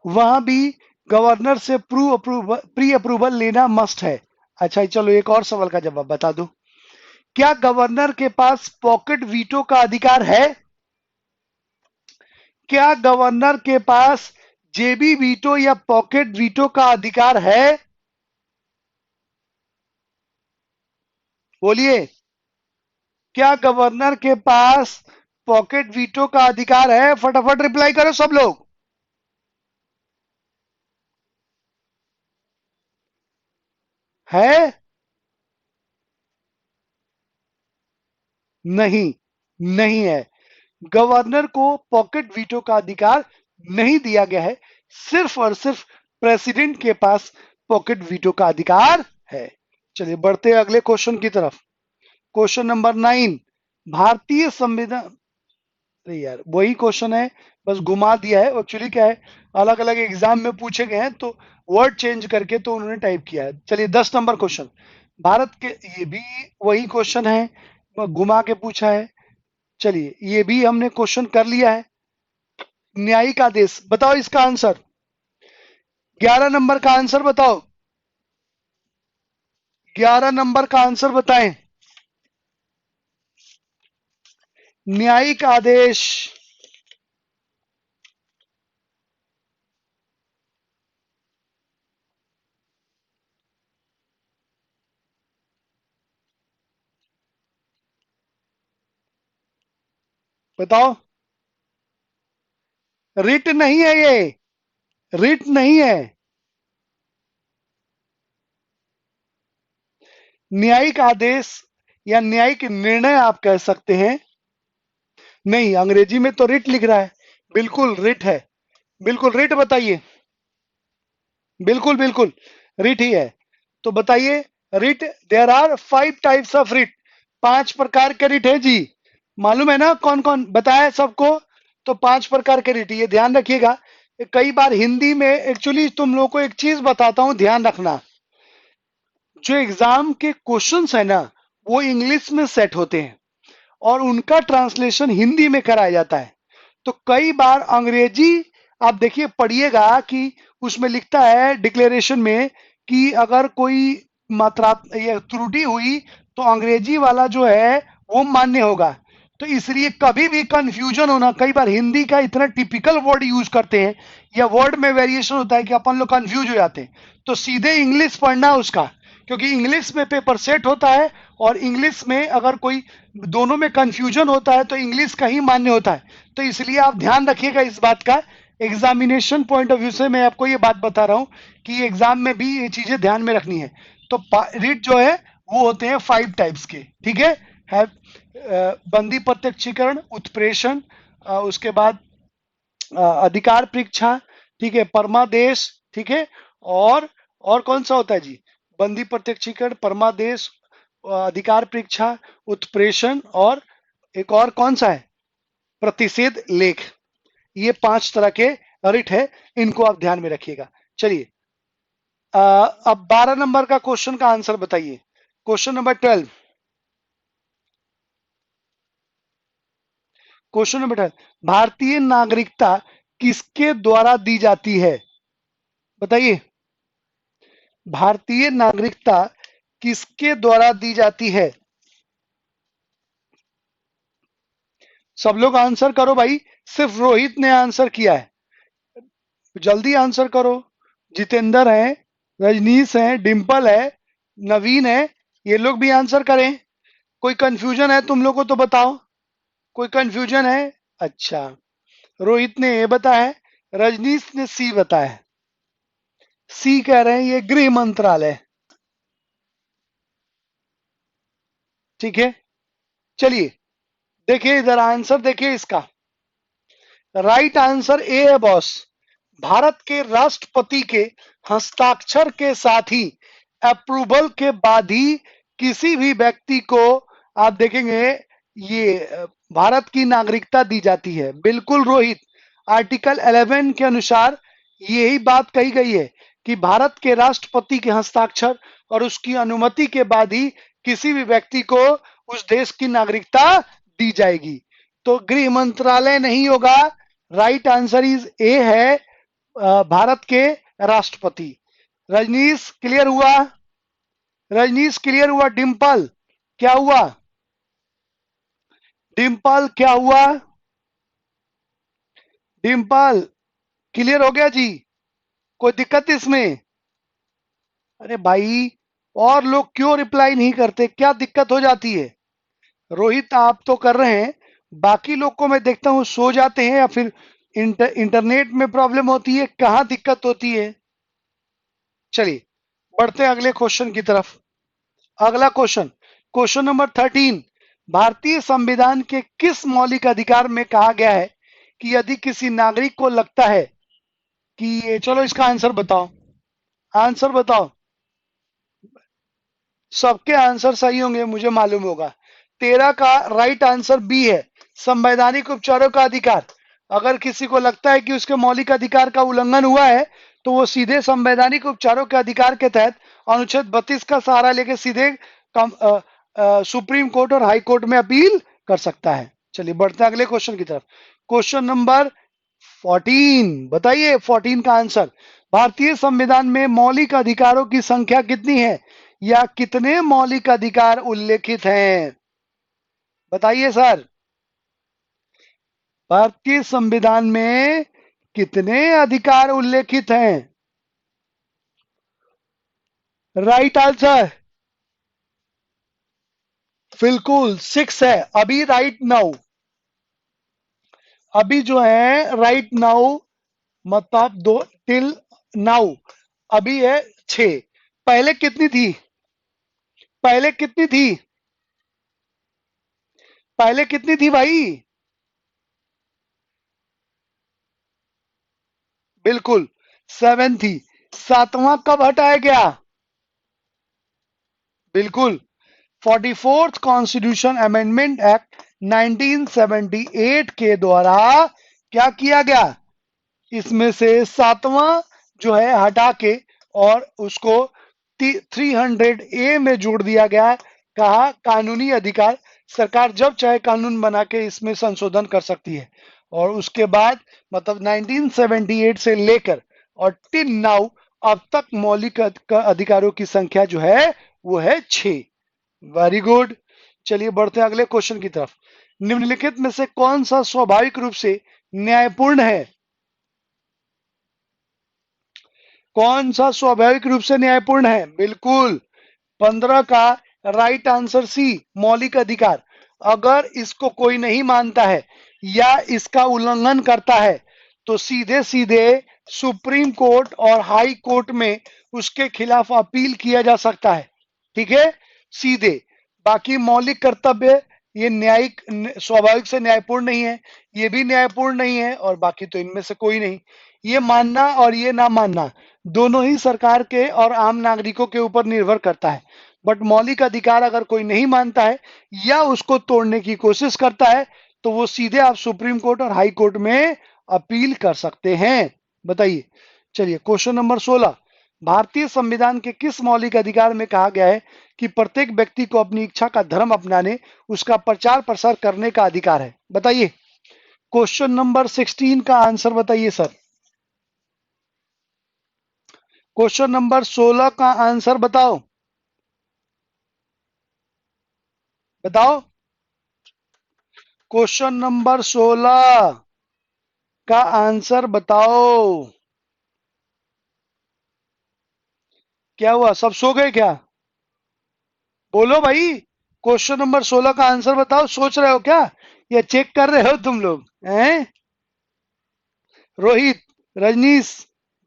वहां भी गवर्नर से प्री अप्रूवल लेना मस्ट है। अच्छा चलो एक और सवाल का जवाब बता दो, क्या गवर्नर के पास पॉकेट वीटो का अधिकार है? क्या गवर्नर के पास जेबी वीटो या पॉकेट वीटो का अधिकार है? बोलिए, क्या गवर्नर के पास पॉकेट वीटो का अधिकार है? फटाफट रिप्लाई करो सब लोग। है? नहीं, नहीं है। गवर्नर को पॉकेट वीटो का अधिकार नहीं दिया गया है, सिर्फ और सिर्फ प्रेसिडेंट के पास पॉकेट वीटो का अधिकार है। चलिए बढ़ते हैं अगले क्वेश्चन की तरफ। क्वेश्चन नंबर 9, भारतीय संविधान, अरे यार वही क्वेश्चन है, बस घुमा दिया है। एक्चुअली क्या है, अलग अलग एग्जाम में पूछे गए हैं तो वर्ड चेंज करके तो उन्होंने टाइप किया है। चलिए 10 नंबर क्वेश्चन, भारत के, ये भी वही क्वेश्चन है, घुमा के पूछा है। चलिए ये भी हमने क्वेश्चन कर लिया है। न्यायिक आदेश, बताओ इसका आंसर। 11 नंबर का आंसर बताओ, 11 नंबर का आंसर बताएं। न्यायिक आदेश, बताओ। रिट नहीं है ये, रिट नहीं है। न्यायिक आदेश या न्यायिक निर्णय आप कह सकते हैं। नहीं, अंग्रेजी में तो रिट लिख रहा है। बिल्कुल रिट है, बिल्कुल रिट बताइए। बिल्कुल बिल्कुल रिट ही है। तो बताइए, writ, there are 5 types of writ, 5 प्रकार के रिट है जी। मालूम है ना कौन कौन, बताया सबको? तो 5 प्रकार के रिट, ये ध्यान रखिएगा। कई बार हिंदी में, एक्चुअली तुम लोगों को एक चीज बताता हूं ध्यान रखना, जो एग्जाम के क्वेश्चंस है ना वो इंग्लिश में सेट होते हैं और उनका ट्रांसलेशन हिंदी में कराया जाता है। तो कई बार अंग्रेजी, आप देखिए पढ़िएगा कि उसमें लिखता है डिक्लेरेशन में कि अगर कोई मात्रा या त्रुटि हुई तो अंग्रेजी वाला जो है वो मान्य होगा। तो इसलिए कभी भी कंफ्यूजन होना, कई बार हिंदी का इतना टिपिकल वर्ड यूज करते हैं या वर्ड में वेरिएशन होता है कि अपन लोग कंफ्यूज हो जाते हैं। तो सीधे इंग्लिश पढ़ना उसका, क्योंकि इंग्लिश में पेपर सेट होता है और इंग्लिश में अगर कोई दोनों में कंफ्यूजन होता है तो इंग्लिश का ही मान्य होता है। तो इसलिए आप ध्यान रखिएगा इस बात का एग्जामिनेशन पॉइंट ऑफ व्यू से मैं आपको ये बात बता रहा हूं कि एग्जाम में भी ये चीजें ध्यान में रखनी है। तो रिट जो है वो होते हैं 5 टाइप्स के, ठीक है बंदी प्रत्यक्षीकरण, उत्प्रेषण, उसके बाद अधिकार परीक्षा, ठीक है, परमादेश, ठीक है, और कौन सा होता है जी? बंदी प्रत्यक्षीकरण, परमादेश, अधिकार परीक्षा, उत्प्रेषण, और एक और कौन सा है? प्रतिषेध लेख। ये 5 तरह के रिट है, इनको आप ध्यान में रखिएगा। चलिए अब 12 नंबर का क्वेश्चन का आंसर बताइए। क्वेश्चन नंबर 12, क्वेश्चन नंबर 12, भारतीय नागरिकता किसके द्वारा दी जाती है? बताइए, भारतीय नागरिकता किसके द्वारा दी जाती है? सब लोग आंसर करो भाई, सिर्फ रोहित ने आंसर किया है, जल्दी आंसर करो। जितेंद्र है, रजनीश है, डिंपल है, नवीन है, ये लोग भी आंसर करें। कोई कंफ्यूजन है तुम लोग को तो बताओ, कोई कंफ्यूजन है? अच्छा, रोहित ने ए बताया है, रजनीश ने सी बताया है। सी कह रहे हैं ये गृह मंत्रालय, ठीक है। चलिए देखिए इधर आंसर देखिए इसका, राइट आंसर ए है बॉस। भारत के राष्ट्रपति के हस्ताक्षर के साथ ही, अप्रूवल के बाद ही किसी भी व्यक्ति को, आप देखेंगे, ये भारत की नागरिकता दी जाती है। बिल्कुल रोहित, आर्टिकल 11 के अनुसार यही बात कही गई है कि भारत के राष्ट्रपति के हस्ताक्षर और उसकी अनुमति के बाद ही किसी भी व्यक्ति को उस देश की नागरिकता दी जाएगी। तो गृह मंत्रालय नहीं होगा, राइट आंसर इज ए है, भारत के राष्ट्रपति। रजनीश क्लियर हुआ? रजनीश क्लियर हुआ? डिंपल क्या हुआ? डिंपल क्या हुआ? डिंपल क्लियर हो गया जी? कोई दिक्कत इसमें? अरे भाई, और लोग क्यों रिप्लाई नहीं करते, क्या दिक्कत हो जाती है? रोहित आप तो कर रहे हैं, बाकी लोग को मैं देखता हूं सो जाते हैं या फिर इंटरनेट में प्रॉब्लम होती है, कहां दिक्कत होती है? चलिए बढ़ते हैं अगले क्वेश्चन की तरफ। अगला क्वेश्चन, क्वेश्चन नंबर 13, भारतीय संविधान के किस मौलिक अधिकार में कहा गया है कि यदि किसी नागरिक को लगता है कि, चलो इसका आंसर बताओ, आंसर बताओ। सबके आंसर सही होंगे मुझे मालूम होगा। 13 का राइट आंसर बी है, संवैधानिक उपचारों का अधिकार। अगर किसी को लगता है कि उसके मौलिक अधिकार का उल्लंघन हुआ है तो वो सीधे संवैधानिक उपचारों के अधिकार के तहत अनुच्छेद 32 का सहारा लेके सीधे सुप्रीम कोर्ट और हाई कोर्ट में अपील कर सकता है। चलिए बढ़ते हैं अगले क्वेश्चन की तरफ। क्वेश्चन नंबर 14, बताइए 14 का आंसर। भारतीय संविधान में मौलिक अधिकारों की संख्या कितनी है, या कितने मौलिक अधिकार उल्लेखित हैं? बताइए सर, भारतीय संविधान में कितने अधिकार उल्लेखित हैं? राइट आंसर बिल्कुल 6 है अभी, राइट नाउ। अभी जो है राइट नाउ, मतलब दो टिल नाउ अभी है 6। पहले कितनी थी? पहले कितनी थी? पहले कितनी थी भाई? बिल्कुल 7 थी। 7वां कब हटाया गया? बिल्कुल 44th कॉन्स्टिट्यूशन अमेंडमेंट एक्ट 1978 के द्वारा क्या किया गया? इसमें से 7वां जो है हटा के और उसको 300A में जोड़ दिया गया। कहा कानूनी अधिकार, सरकार जब चाहे कानून बना के इसमें संशोधन कर सकती है। और उसके बाद मतलब 1978 से लेकर और टिल नाउ अब तक मौलिक अधिकारों की संख्या जो है वो है 6। Very good. चलिए बढ़ते हैं अगले क्वेश्चन की तरफ। निम्नलिखित में से कौन सा स्वाभाविक रूप से न्यायपूर्ण है? कौन सा स्वाभाविक रूप से न्यायपूर्ण है? बिल्कुल 15 का राइट आंसर सी, मौलिक अधिकार। अगर इसको कोई नहीं मानता है या इसका उल्लंघन करता है तो सीधे सीधे सुप्रीम कोर्ट और हाई कोर्ट में उसके खिलाफ अपील किया जा सकता है। ठीक है, सीधे। बाकी मौलिक कर्तव्य ये न्यायिक स्वाभाविक से न्यायपूर्ण नहीं है, ये भी न्यायपूर्ण नहीं है, और बाकी तो इनमें से कोई नहीं। ये मानना और ये ना मानना दोनों ही सरकार के और आम नागरिकों के ऊपर निर्भर करता है। बट मौलिक अधिकार अगर कोई नहीं मानता है या उसको तोड़ने की कोशिश करता है तो वो सीधे आप सुप्रीम कोर्ट और हाई कोर्ट में अपील कर सकते हैं। बताइए। चलिए, क्वेश्चन नंबर 16। भारतीय संविधान के किस मौलिक अधिकार में कहा गया है कि प्रत्येक व्यक्ति को अपनी इच्छा का धर्म अपनाने, उसका प्रचार प्रसार करने का अधिकार है? बताइए। क्वेश्चन नंबर 16 का आंसर बताइए सर। क्वेश्चन नंबर 16 का आंसर बताओ। बताओ। क्वेश्चन नंबर 16 का आंसर बताओ। क्या हुआ, सब सो गए क्या? बोलो भाई। क्वेश्चन नंबर 16 का आंसर बताओ। सोच रहे हो क्या या चेक कर रहे हो तुम लोग हैं? रोहित, रजनीश,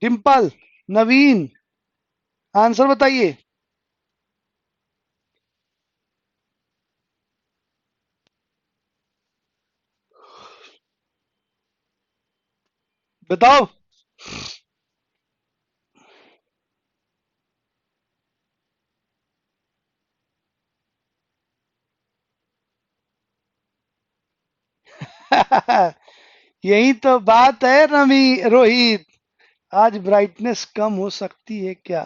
डिम्पल, नवीन, आंसर बताइए। बताओ। यही तो बात है रवि, रोहित। आज ब्राइटनेस कम हो सकती है क्या?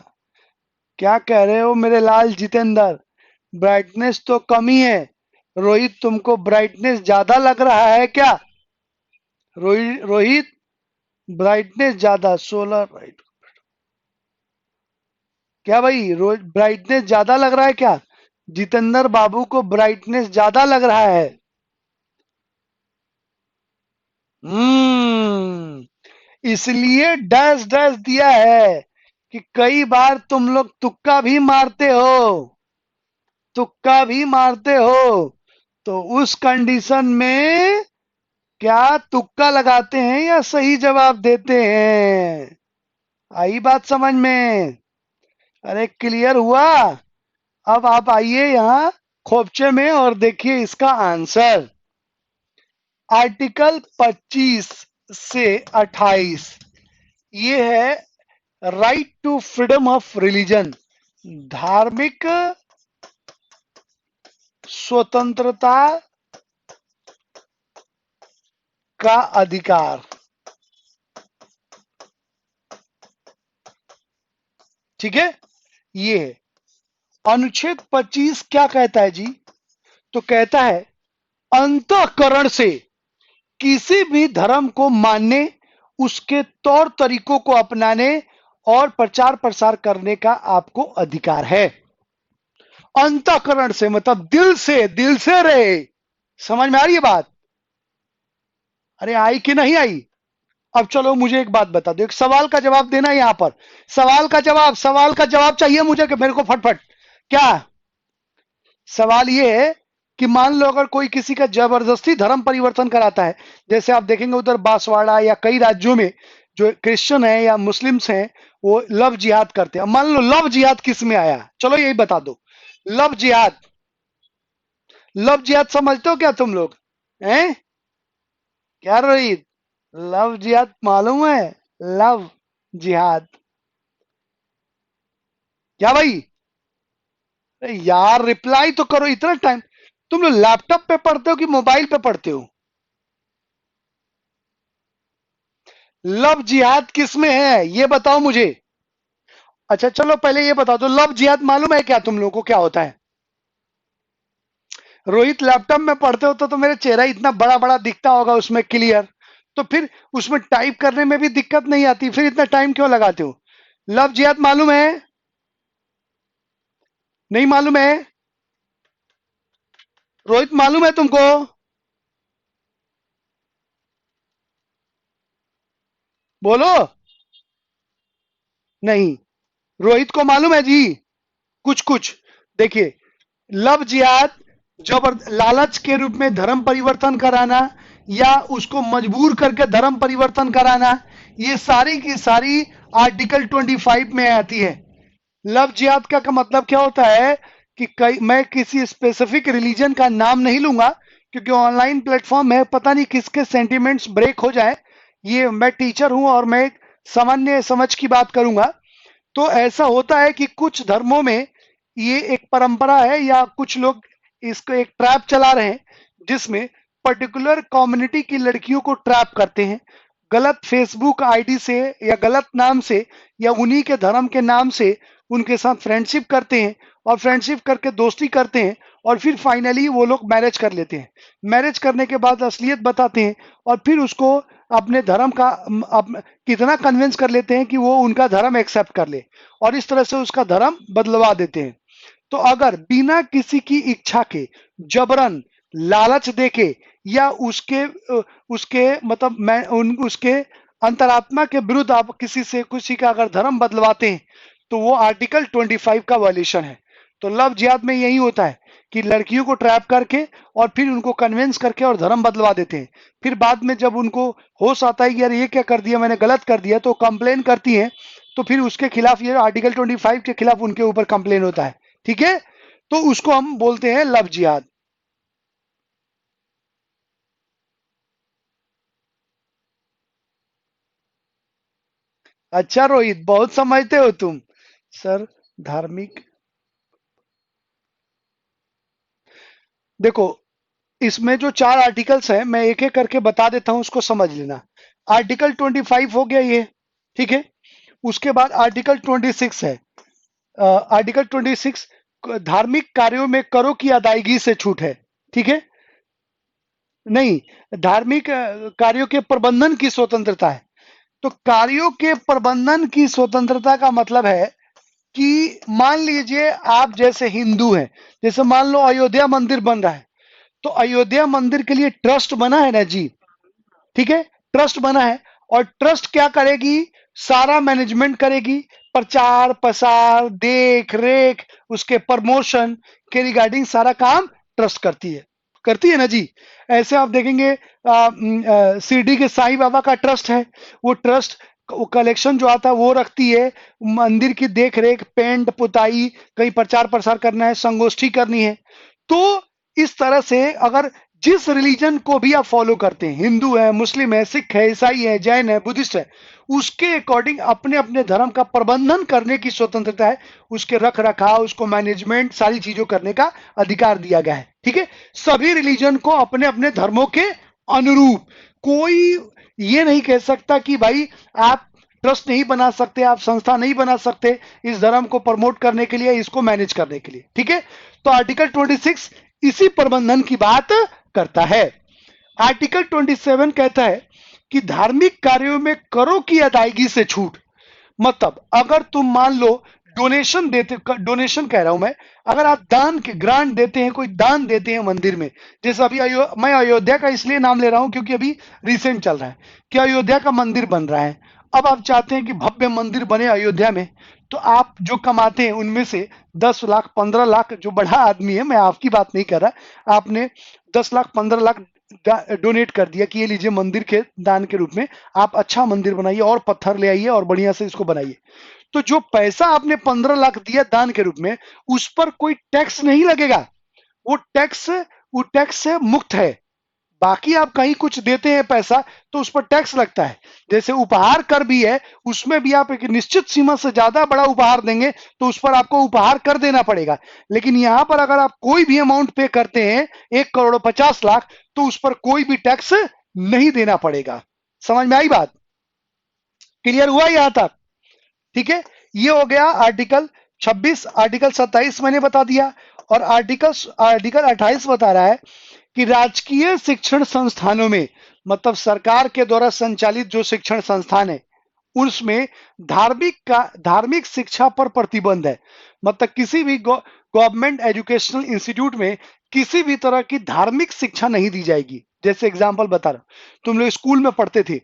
क्या कह रहे हो मेरे लाल जितेंद्र? ब्राइटनेस तो कम ही है। रोहित, तुमको ब्राइटनेस ज्यादा लग रहा है क्या? रोहित, ब्राइटनेस ज्यादा, सोलर राइट। क्या भाई, रोज ब्राइटनेस ज्यादा लग रहा है क्या? जितेंद्र बाबू को ब्राइटनेस ज्यादा लग रहा है। इसलिए डैश डैश दिया है कि कई बार तुम लोग तुक्का भी मारते हो, तुक्का भी मारते हो। तो उस कंडीशन में क्या तुक्का लगाते हैं या सही जवाब देते हैं? आई बात समझ में? अरे क्लियर हुआ? अब आप आइए यहाँ खोपचे में और देखिए इसका आंसर। आर्टिकल 25 से 28 ये है right to freedom of religion, धार्मिक स्वतंत्रता का अधिकार। ठीक है, ये है। अनुच्छेद 25 क्या कहता है जी? तो कहता है अंतःकरण से किसी भी धर्म को मानने, उसके तौर तरीकों को अपनाने और प्रचार प्रसार करने का आपको अधिकार है। अंतःकरण से मतलब दिल से, दिल से रहे। समझ में आ रही है बात? अरे आई कि नहीं आई? अब चलो मुझे एक बात बता दो, एक सवाल का जवाब देना है यहां पर। सवाल का जवाब, सवाल का जवाब चाहिए मुझे कि मेरे को फटफट। क्या सवाल ये है कि मान लो अगर कोई किसी का जबरदस्ती धर्म परिवर्तन कराता है, जैसे आप देखेंगे उधर बांसवाड़ा या कई राज्यों में जो क्रिश्चियन है या मुस्लिम्स हैं वो लव जिहाद करते हैं। मान लो लव जिहाद किस में आया, चलो यही बता दो। लव जिहाद, लव जिहाद समझते हो क्या तुम लोग हैं? क्या रोहित, लव जिहाद मालूम है? लव जिहाद। क्या भाई? अरे यार रिप्लाई तो करो, इतना टाइम। तुम लोग लैपटॉप पे पढ़ते हो कि मोबाइल पे पढ़ते हो? लव जिहाद किस में है ये बताओ मुझे। अच्छा चलो पहले ये बता दो, लव जिहाद मालूम है क्या तुम लोगों को क्या होता है? रोहित, लैपटॉप में पढ़ते हो तो मेरा चेहरा इतना बड़ा बड़ा दिखता होगा उसमें क्लियर, तो फिर उसमें टाइप करने में भी दिक्कत नहीं आती, फिर इतना टाइम क्यों लगाते हो? लव जिहाद मालूम है? नहीं मालूम है? रोहित मालूम है तुमको? बोलो। नहीं। रोहित को मालूम है जी? कुछ कुछ। देखिए, लव जिहाद जबर लालच के रूप में धर्म परिवर्तन कराना, या उसको मजबूर करके धर्म परिवर्तन कराना, ये सारी की सारी आर्टिकल 25 में आती है। लव जिहाद का मतलब क्या होता है कि मैं किसी स्पेसिफिक रिलीजन का नाम नहीं लूंगा, क्योंकि ऑनलाइन प्लेटफॉर्म है, पता नहीं किसके सेंटिमेंट्स ब्रेक हो जाए। ये मैं टीचर हूं और मैं सामान्य समझ की बात करूंगा। तो ऐसा होता है कि कुछ धर्मों में ये एक परंपरा है, या कुछ लोग इसको एक ट्रैप चला रहे हैं, जिसमें पर्टिकुलर कम्युनिटी की लड़कियों को ट्रैप करते हैं, गलत फेसबुक आईडी से या गलत नाम से या उन्हीं के धर्म के नाम से उनके साथ फ्रेंडशिप करते हैं, और फ्रेंडशिप करके दोस्ती करते हैं, और फिर फाइनली वो लोग मैरिज कर लेते हैं। मैरिज करने के बाद असलियत बताते हैं, और फिर उसको अपने धर्म का कितना कन्विंस कर लेते हैं कि वो उनका धर्म एक्सेप्ट कर ले, और इस तरह से उसका धर्म बदलवा देते हैं। तो अगर बिना किसी की इच्छा के जबरन लालच देके या उसके उसके मतलब मैं उन उसके अंतरात्मा के विरुद्ध आप किसी का अगर धर्म बदलवाते हैं, तो वो आर्टिकल 25 का वायलेशन है। तो लव जिहाद में यही होता है कि लड़कियों को ट्रैप करके और फिर उनको कन्विंस करके और धर्म बदलवा देते हैं। फिर बाद में जब उनको होश आता है कि यार ये क्या कर दिया, मैंने गलत कर दिया, तो कंप्लेन करती हैं। तो फिर उसके खिलाफ, ये आर्टिकल 25 के खिलाफ उनके ऊपर कंप्लेन होता है। ठीक है, तो उसको हम बोलते हैं लव जिहाद। अच्छा रोहित, बहुत समझते हो तुम। सर, धार्मिक, देखो, इसमें जो 4 आर्टिकल्स हैं मैं एक एक करके बता देता हूं, उसको समझ लेना। आर्टिकल 25 हो गया ये, ठीक है। उसके बाद आर्टिकल 26 है। आर्टिकल 26 धार्मिक कार्यों में करों की अदायगी से छूट है। ठीक है, नहीं, धार्मिक कार्यों के प्रबंधन की स्वतंत्रता है। तो कार्यों के प्रबंधन की स्वतंत्रता का मतलब है कि मान लीजिए आप जैसे हिंदू हैं, जैसे मान लो अयोध्या मंदिर बन रहा है, तो अयोध्या मंदिर के लिए ट्रस्ट बना है ना जी, ठीक है, ट्रस्ट बना है। और ट्रस्ट क्या करेगी, सारा मैनेजमेंट करेगी, प्रचार प्रसार देख रेख उसके प्रमोशन के रिगार्डिंग सारा काम ट्रस्ट करती है ना जी। ऐसे आप देखेंगे शिरडी के साईं बाबा का ट्रस्ट है, वो ट्रस्ट कलेक्शन जो आता है वो रखती है, मंदिर की देख रेख, पेंट पुताई, कहीं प्रचार प्रसार करना है, संगोष्ठी करनी है। तो इस तरह से अगर जिस रिलीजन को भी आप फॉलो करते हैं, हिंदू है, मुस्लिम है, सिख है, ईसाई है, जैन है, बुद्धिस्ट है, उसके अकॉर्डिंग अपने अपने धर्म का प्रबंधन करने की स्वतंत्रता है, उसके रख रखाव, उसको मैनेजमेंट, सारी चीजों करने का अधिकार दिया गया है। ठीक है, सभी रिलीजन को अपने अपने धर्मों के अनुरूप। कोई ये नहीं कह सकता कि भाई आप ट्रस्ट नहीं बना सकते, आप संस्था नहीं बना सकते इस धर्म को प्रमोट करने के लिए, इसको मैनेज करने के लिए। ठीक है, तो आर्टिकल 26 इसी प्रबंधन की बात करता है। आर्टिकल 27 कहता है कि धार्मिक कार्यों में करों की अदायगी से छूट। मतलब अगर तुम मान लो डोनेशन देते, डोनेशन कह रहा हूं मैं, अगर आप दान के ग्रांट देते हैं, कोई दान देते हैं मंदिर में, जैसे अभी मैं अयोध्या का इसलिए नाम ले रहा हूं क्योंकि अभी रिसेंट चल रहा है कि अयोध्या का मंदिर बन रहा है। अब आप चाहते हैं कि भव्य मंदिर बने अयोध्या में, तो आप जो कमाते हैं उनमें से 10 लाख 15 लाख, जो बड़ा आदमी है, मैं आपकी बात नहीं कर रहा, आपने 10 लाख 15 लाख डोनेट कर दिया कि ये लीजिए मंदिर के दान के रूप में, आप अच्छा मंदिर बनाइए और पत्थर ले आइए और बढ़िया से इसको बनाइए। तो जो पैसा आपने 15 लाख दिया दान के रूप में, उस पर कोई टैक्स नहीं लगेगा, वो टैक्स से मुक्त है। बाकी आप कहीं कुछ देते हैं पैसा, तो उस पर टैक्स लगता है। जैसे उपहार कर भी है, उसमें भी आप एक निश्चित सीमा से ज्यादा बड़ा उपहार देंगे तो उस पर आपको उपहार कर देना पड़ेगा। लेकिन यहां पर अगर आप कोई भी अमाउंट पे करते हैं, 1 करोड़ 50 लाख, तो उस पर कोई भी टैक्स नहीं देना पड़ेगा। समझ में आई बात? क्लियर हुआ यहां तक? ठीक है, ये हो गया आर्टिकल 26। आर्टिकल 27 मैंने बता दिया, और आर्टिकल 28 बता रहा है कि राजकीय शिक्षण संस्थानों में, मतलब सरकार के द्वारा संचालित जो शिक्षण संस्थान है, उसमें धार्मिक शिक्षा पर प्रतिबंध है। मतलब किसी भी गवर्नमेंट एजुकेशनल इंस्टीट्यूट में किसी भी तरह की धार्मिक शिक्षा नहीं दी जाएगी। जैसे एग्जांपल बता रहा हूं, तुम लोग स्कूल में पढ़ते थे,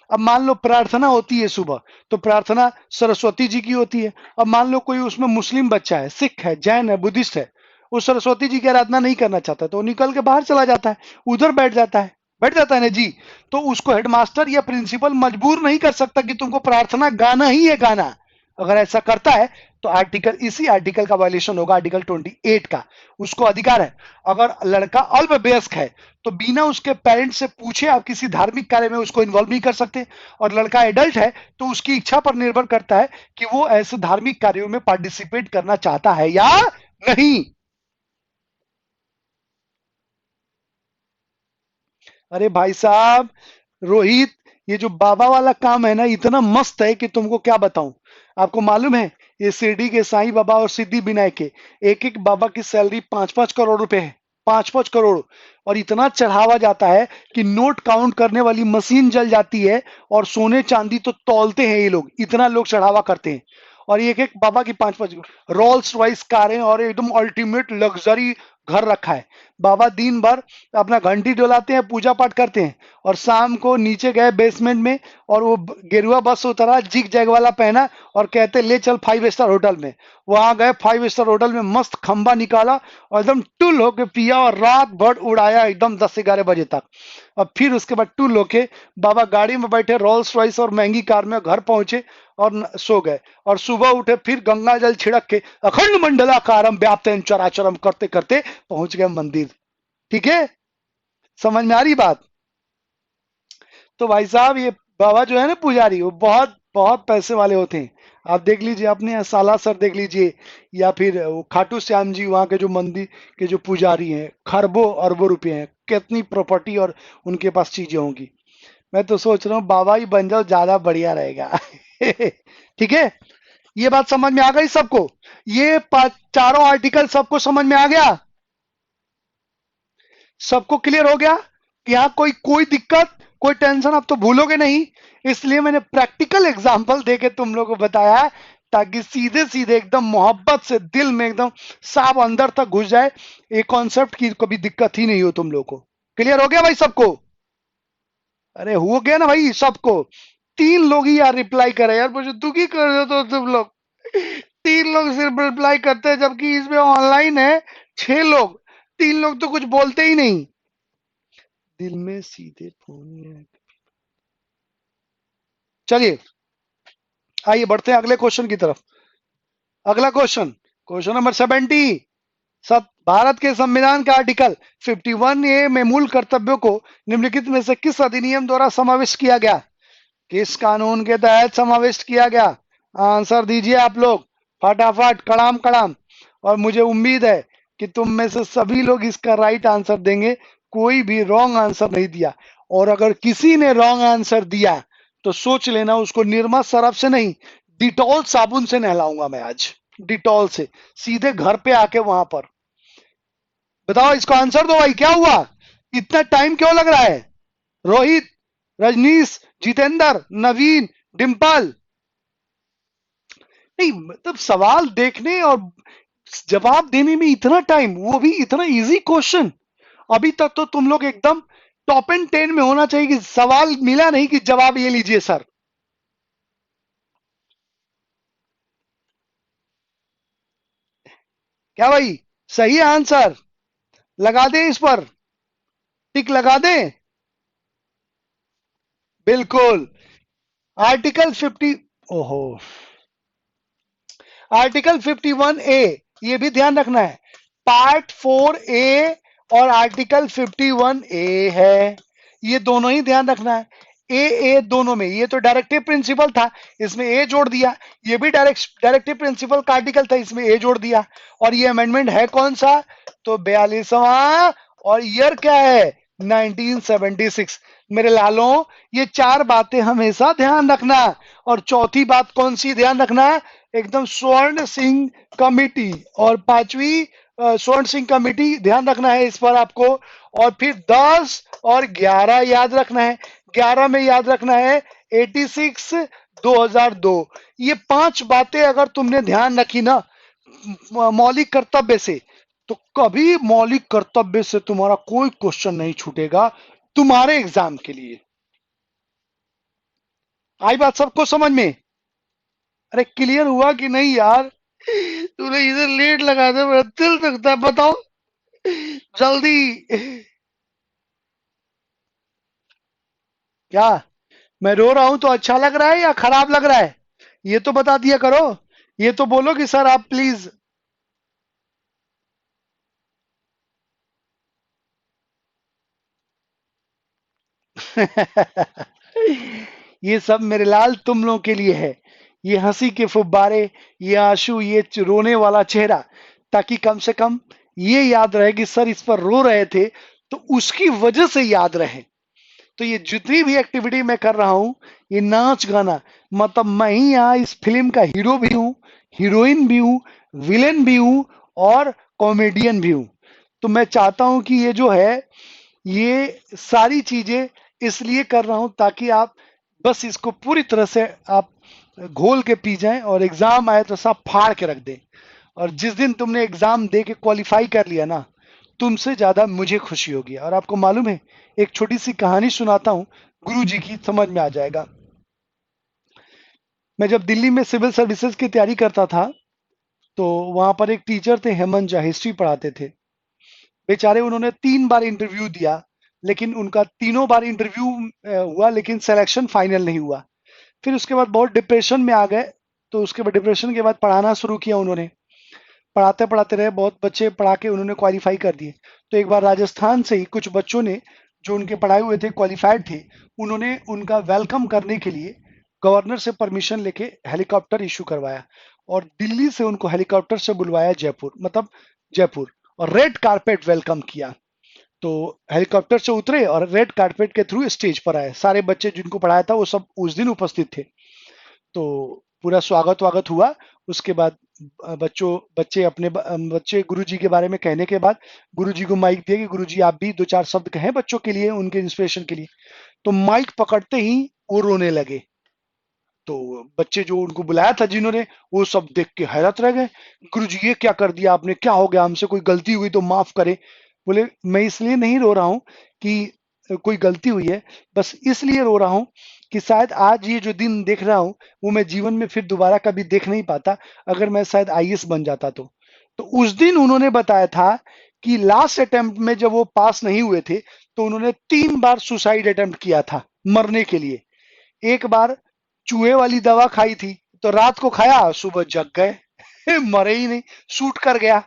अब मान लो प्रार्थना होती है सुबह, तो प्रार्थना सरस्वती जी की होती है। अब मान लो कोई उसमें मुस्लिम बच्चा है, सिख है, जैन है, बुद्धिस्ट है, वो सरस्वती जी की आराधना नहीं करना चाहता, तो वो निकल के बाहर चला जाता है, उधर बैठ जाता है। बैठ जाता है ना जी। तो उसको हेडमास्टर या प्रिंसिपल मजबूर नहीं कर सकता कि तुमको प्रार्थना गाना ही है गाना। अगर ऐसा करता है तो आर्टिकल, इसी आर्टिकल का वायलेशन होगा, आर्टिकल 28 का। उसको अधिकार है। अगर लड़का अल्पवयस्क है तो बिना उसके पेरेंट्स से पूछे आप किसी धार्मिक कार्य में उसको इन्वॉल्व नहीं कर सकते। और लड़का एडल्ट है तो उसकी इच्छा पर निर्भर करता है कि वो ऐसे धार्मिक कार्यों में पार्टिसिपेट करना चाहता है या नहीं। अरे भाई साहब, रोहित, ये जो बाबा वाला काम है ना, इतना मस्त है कि तुमको क्या बताऊं। आपको मालूम है, ये शिरडी के साईं बाबा और सिद्धि विनायक के एक एक बाबा की सैलरी 5-5 करोड़ रुपए है। 5-5 करोड़। और इतना चढ़ावा जाता है कि नोट काउंट करने वाली मशीन जल जाती है। और सोने चांदी तो तौलते हैं ये लोग, इतना लोग चढ़ावा करते हैं। और एक एक बाबा की 5-5 रोल्स रॉयस कारें और एकदम अल्टीमेट लग्जरी घर रखा है। बाबा दिन भर अपना घंटी डोलाते हैं, पूजा पाठ करते हैं। और शाम को नीचे गए बेसमेंट में, और वो गेरुआ बस उतरा, जिग जैग वाला पहना, और कहते ले चल 5 स्टार होटल में। वहां गए 5 स्टार होटल में, मस्त खंबा निकाला और एकदम टुल होके पिया और रात भर उड़ाया एकदम 10-11 बजे तक। और फिर उसके बाद टुल होके बाबा गाड़ी में बैठे, रोल्स रॉयस और महंगी कार में घर पहुंचे और सो गए। और सुबह उठे फिर गंगा जल छिड़क के अखंड मंडलाकारम व्याप्त चराचरम करते करते पहुंच गए मंदिर। ठीक है, समझ में आ रही बात। तो भाई साहब, ये बाबा जो है ना पुजारी, वो बहुत बहुत पैसे वाले होते हैं। आप देख लीजिए, अपने यहाँ सालासर देख लीजिए, या फिर वो खाटू श्याम जी वहाँ के जो मंदिर के जो पुजारी हैं, खरबों अरबों रुपए हैं, कितनी प्रॉपर्टी और उनके पास चीजें होंगी। मैं तो सोच रहा हूँ बाबा ही बन जाओ, ज्यादा बढ़िया रहेगा। ठीक है, ये बात समझ में आ गई सबको। ये चारों आर्टिकल सबको समझ में आ गया। सबको क्लियर हो गया कि यहाँ कोई कोई दिक्कत, कोई टेंशन आप तो भूलोगे नहीं। इसलिए मैंने प्रैक्टिकल एग्जांपल देके तुम लोगों को बताया, ताकि सीधे सीधे एकदम मोहब्बत से दिल में एकदम साफ अंदर तक घुस जाए। ये कॉन्सेप्ट की कभी दिक्कत ही नहीं हो तुम लोग को। क्लियर हो गया भाई सबको? अरे हो गया ना भाई सबको? 3 लोग ही यार रिप्लाई करे यार, मुझे दुखी कर दो तो तुम लोग। 3 लोग सिर्फ रिप्लाई करते हैं, जबकि इसमें ऑनलाइन है 6 लोग। 3 लोग तो कुछ बोलते ही नहीं। दिल में सीधे फोन। चलिए, आइए बढ़ते हैं अगले क्वेश्चन की तरफ। अगला क्वेश्चन, क्वेश्चन नंबर 70। सब भारत के संविधान का आर्टिकल 51A में मूल कर्तव्यों को निम्नलिखित में से किस अधिनियम द्वारा समाविष्ट किया गया? किस कानून के तहत समाविष्ट किया गया? आंसर दीजिए आप लोग, फटाफट, कड़ाम कड़ाम। और मुझे उम्मीद है कि तुम में से सभी लोग इसका राइट आंसर देंगे। कोई भी रॉन्ग आंसर नहीं दिया। और अगर किसी ने रॉन्ग आंसर दिया तो सोच लेना, उसको निरमा सरफ से नहीं, डिटॉल साबुन से नहलाऊंगा मैं आज। डिटॉल से सीधे घर पे आके वहां पर। बताओ, इसको आंसर दो भाई, क्या हुआ? इतना टाइम क्यों लग रहा है? रोहित, रजनीश, जितेंद्र, नवीन, डिम्पल। नहीं मतलब सवाल देखने और जवाब देने में इतना टाइम, वो भी इतना इजी क्वेश्चन। अभी तक तो तुम लोग एकदम टॉप एंड 10 में होना चाहिए कि सवाल मिला नहीं कि जवाब ये लीजिए सर। क्या भाई, सही है आंसर? लगा दें इस पर, टिक लगा दें? बिल्कुल। आर्टिकल 50, ओहो, आर्टिकल 51A, ये भी ध्यान रखना है। पार्ट 4A और आर्टिकल 51A है, ये दोनों ही ध्यान रखना है। ए दोनों में, ये तो डायरेक्टिव प्रिंसिपल था, इसमें ए जोड़ दिया। ये भी डायरेक्टिव प्रिंसिपल का आर्टिकल था, इसमें ए जोड़ दिया। और ये अमेंडमेंट है कौन सा? तो 42वां। और ईयर क्या है? 1976। मेरे लालों, ये 4 बातें हमेशा ध्यान रखना। और चौथी बात कौन सी ध्यान रखना? एकदम स्वर्ण सिंह कमिटी। और 5वीं स्वर्ण सिंह कमिटी ध्यान रखना है इस पर आपको। और फिर 10 और 11 याद रखना है। 11 में याद रखना है 86 2002। ये 5 बातें अगर तुमने ध्यान रखी ना मौलिक कर्तव्य से, तो कभी मौलिक कर्तव्य से तुम्हारा कोई क्वेश्चन नहीं छूटेगा तुम्हारे एग्जाम के लिए। आई बात सबको समझ में? अरे क्लियर हुआ कि नहीं यार? तूने इधर लेट लगा दे, मेरा दिल दुखता है। बताओ जल्दी। क्या मैं रो रहा हूं तो अच्छा लग रहा है या खराब लग रहा है? ये तो बता दिया करो। ये तो बोलो कि सर आप प्लीज। ये सब मेरे लाल तुम लोगों के लिए है। ये हंसी के फुब्बारे, ये आंसू, ये रोने वाला चेहरा, ताकि कम से कम ये याद रहे कि सर इस पर रो रहे थे, तो उसकी वजह से याद रहे। तो ये जितनी भी एक्टिविटी मैं कर रहा हूं, ये नाच गाना, मतलब मैं ही यहाँ इस फिल्म का हीरो भी हूँ, हीरोइन भी हूँ, विलेन भी हूँ, और कॉमेडियन भी हूँ। तो मैं चाहता हूं कि ये जो है, ये सारी चीजें इसलिए कर रहा हूं ताकि आप बस इसको पूरी तरह से आप घोल के पी जाएं, और एग्जाम आए तो सब फाड़ के रख दें। और जिस दिन तुमने एग्जाम दे के क्वालिफाई कर लिया ना, तुमसे ज्यादा मुझे खुशी होगी। और आपको मालूम है, एक छोटी सी कहानी सुनाता हूँ, गुरु जी की, समझ में आ जाएगा। मैं जब दिल्ली में सिविल सर्विसेज की तैयारी करता था, तो वहां पर एक टीचर थे, हेमंत झा, हिस्ट्री पढ़ाते थे। बेचारे उन्होंने 3 बार इंटरव्यू दिया, लेकिन उनका तीनों बार इंटरव्यू हुआ, लेकिन सिलेक्शन फाइनल नहीं हुआ। फिर उसके बाद बहुत डिप्रेशन में आ गए। तो उसके बाद डिप्रेशन के बाद पढ़ाना शुरू किया उन्होंने। पढ़ाते पढ़ाते रहे, बहुत बच्चे पढ़ा के उन्होंने क्वालिफाई कर दिए। तो एक बार राजस्थान से ही कुछ बच्चों ने, जो उनके पढ़ाए हुए थे, क्वालिफाइड थे, उन्होंने उनका वेलकम करने के लिए गवर्नर से परमिशन लेके हेलीकॉप्टर इशू करवाया, और दिल्ली से उनको हेलीकॉप्टर से बुलवाया जयपुर, मतलब जयपुर, और रेड कारपेट वेलकम किया। तो हेलीकॉप्टर से उतरे और रेड कारपेट के थ्रू स्टेज पर आए। सारे बच्चे जिनको पढ़ाया था वो सब उस दिन उपस्थित थे। तो पूरा स्वागत वागत हुआ। उसके बाद बच्चे अपने बच्चे गुरुजी के बारे में कहने के बाद गुरुजी को माइक दिया कि गुरुजी आप भी 2 4 शब्द कहें बच्चों के लिए, उनके इंस्पिरेशन के लिए। तो माइक पकड़ते ही वो रोने लगे। तो बच्चे जो उनको बुलाया था जिन्होंने, वो सब देख के हैरत रह गए। गुरुजी ये क्या कर दिया आपने, क्या हो गया, हमसे कोई गलती हुई तो माफ करें। बोले मैं इसलिए नहीं रो रहा हूं कि कोई गलती हुई है, बस इसलिए रो रहा हूं कि शायद आज ये जो दिन देख रहा हूं, वो मैं जीवन में फिर दोबारा कभी देख नहीं पाता, अगर मैं शायद आईएएस बन जाता तो उस दिन उन्होंने बताया था कि लास्ट अटेम्प्ट में जब वो पास नहीं हुए थे, तो उन्होंने 3 बार सुसाइड अटेम्प्ट किया था मरने के लिए। एक बार चूहे वाली दवा खाई थी, तो रात को खाया, सुबह जग गए, मरे ही नहीं, शूट कर गया।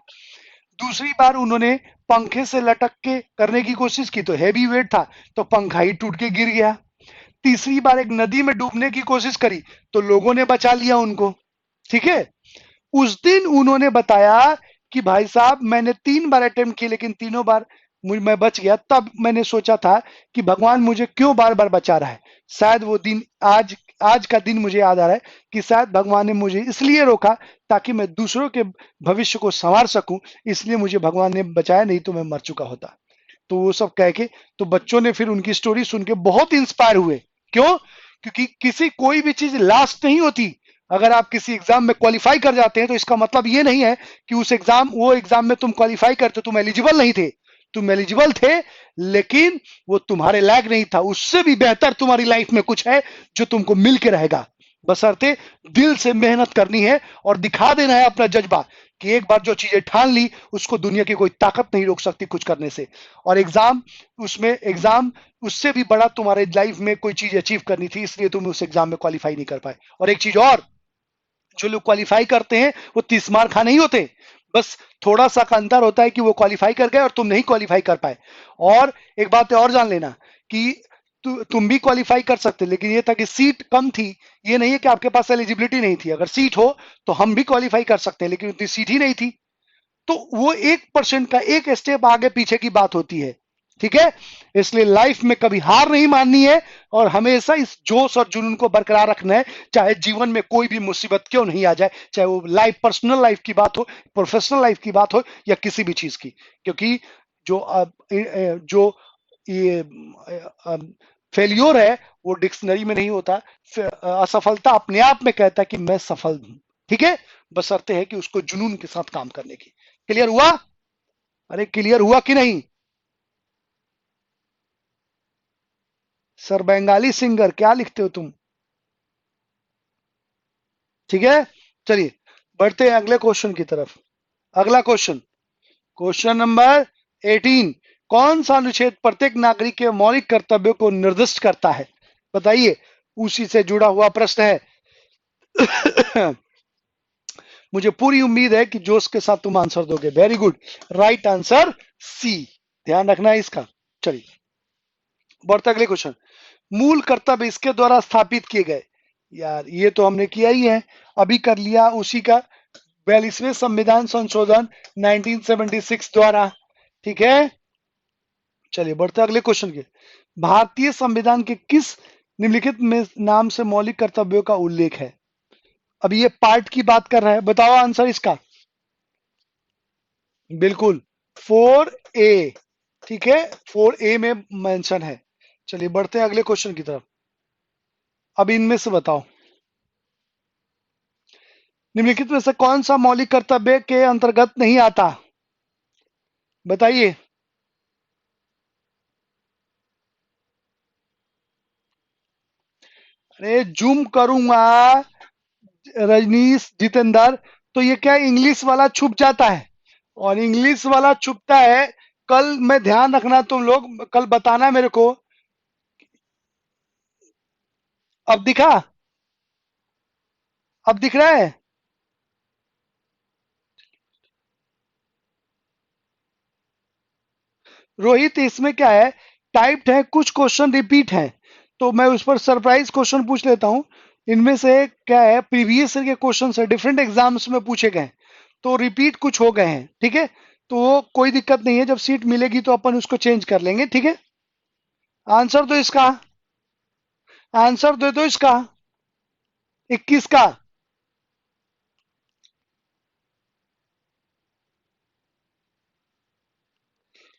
दूसरी बार उन्होंने पंखे से लटक के करने की कोशिश की, तो हैवी वेट था, तो पंखा ही टूट के गिर गया। तीसरी बार एक नदी में डूबने की कोशिश करी, तो लोगों ने बचा लिया उनको। ठीक है। उस दिन उन्होंने बताया कि भाई साहब मैंने 3 बार अटेम्प्ट किए, लेकिन तीनों बार मैं बच गया। तब मैंने सोचा था कि भगवान मुझे क्यों बार बार बचा रहा है। शायद वो दिन आज, आज का दिन मुझे याद आ रहा है कि शायद भगवान ने मुझे इसलिए रोका ताकि मैं दूसरों के भविष्य को संवार सकूं, इसलिए मुझे भगवान ने बचाया, नहीं तो मैं मर चुका होता। तो वो सब कह के, तो बच्चों ने फिर उनकी स्टोरी सुन के बहुत इंस्पायर हुए। क्यों? क्योंकि किसी कोई भी चीज लास्ट नहीं होती। अगर आप किसी एग्जाम में क्वालिफाई कर जाते हैं, तो इसका मतलब ये नहीं है कि उस एग्जाम, वो एग्जाम में तुम क्वालिफाई करते, तुम एलिजिबल नहीं थे। तुम एलिजिबल थे, लेकिन वो तुम्हारे लायक नहीं था। उससे भी बेहतर तुम्हारी लाइफ में कुछ है जो तुमको मिल के रहेगा। बशर्ते दिल से मेहनत करनी है और दिखा देना है अपना जज्बा, कि एक बार जो चीजें ठान ली, उसको दुनिया की कोई ताकत नहीं रोक सकती कुछ करने से। और एग्जाम, उसमें एग्जाम, उससे भी बड़ा तुम्हारे लाइफ में कोई चीज अचीव करनी थी, इसलिए तुम उस एग्जाम में क्वालिफाई नहीं कर पाए। और एक चीज और, जो लोग क्वालिफाई करते हैं वो 30 मार खा नहीं होते। बस थोड़ा सा का अंतर होता है कि वो क्वालिफाई कर गए और तुम नहीं क्वालिफाई कर पाए। और एक बात और जान लेना कि तुम भी क्वालिफाई कर सकते, लेकिन ये था कि सीट कम थी। ये नहीं है कि आपके पास एलिजिबिलिटी नहीं थी। अगर सीट हो तो हम भी क्वालिफाई कर सकते हैं, लेकिन उतनी सीट ही नहीं थी। तो वो 1% का एक स्टेप आगे पीछे की बात होती है। ठीक है। इसलिए लाइफ में कभी हार नहीं माननी है, और हमेशा इस जोश और जुनून को बरकरार रखना है, चाहे जीवन में कोई भी मुसीबत क्यों नहीं आ जाए, चाहे वो लाइफ, पर्सनल लाइफ की बात हो, प्रोफेशनल लाइफ की बात हो, या किसी भी चीज की। क्योंकि जो जो ये फेल्योर है, वो डिक्शनरी में नहीं होता। असफलता अपने आप में कहता है कि मैं सफल हूं। ठीक है। बशर्ते है कि उसको जुनून के साथ काम करने की। क्लियर हुआ? अरे क्लियर हुआ कि नहीं? सर बंगाली सिंगर क्या लिखते हो तुम? ठीक है। चलिए, बढ़ते हैं अगले क्वेश्चन की तरफ। अगला क्वेश्चन, क्वेश्चन नंबर 18। कौन सा अनुच्छेद प्रत्येक नागरिक के मौलिक कर्तव्यों को निर्दिष्ट करता है? बताइए, उसी से जुड़ा हुआ प्रश्न है। मुझे पूरी उम्मीद है कि जोश के साथ तुम आंसर दोगे। Very good, right answer C, ध्यान रखना है इसका। चलिए बढ़ते अगले क्वेश्चन। मूल कर्तव्य इसके द्वारा स्थापित किए गए। यार ये तो हमने किया ही है, अभी कर लिया उसी का, 42वें संविधान संशोधन 1976 द्वारा। ठीक है, चलिए बढ़ते अगले क्वेश्चन के। भारतीय संविधान के किस निम्नलिखित में नाम से मौलिक कर्तव्यों का उल्लेख है? अब ये पार्ट की बात कर रहा है, बताओ आंसर इसका। बिल्कुल 4A, ठीक है, 4A में मेंशन है। चलिए बढ़ते हैं अगले क्वेश्चन की तरफ। अब इनमें से बताओ, निम्नलिखित में से कौन सा मौलिक कर्तव्य के अंतर्गत नहीं आता? बताइए। अरे जूम करूंगा रजनीश जितेंद्र, तो ये क्या इंग्लिश वाला छुप जाता है, और इंग्लिश वाला छुपता है। कल मैं, ध्यान रखना तुम लोग, कल बताना मेरे को। अब दिखा? अब दिख रहा है? रोहित इसमें क्या है, टाइप्ड है, कुछ क्वेश्चन रिपीट है, तो मैं उस पर सरप्राइज क्वेश्चन पूछ लेता हूं। इनमें से क्या है, प्रीवियस ईयर के क्वेश्चन है, डिफरेंट एग्जाम्स में पूछे गए, तो रिपीट कुछ हो गए हैं। ठीक है, तो वो कोई दिक्कत नहीं है, जब सीट मिलेगी तो अपन उसको चेंज कर लेंगे। ठीक है, आंसर दो इसका, आंसर दे दो इसका। 21 का।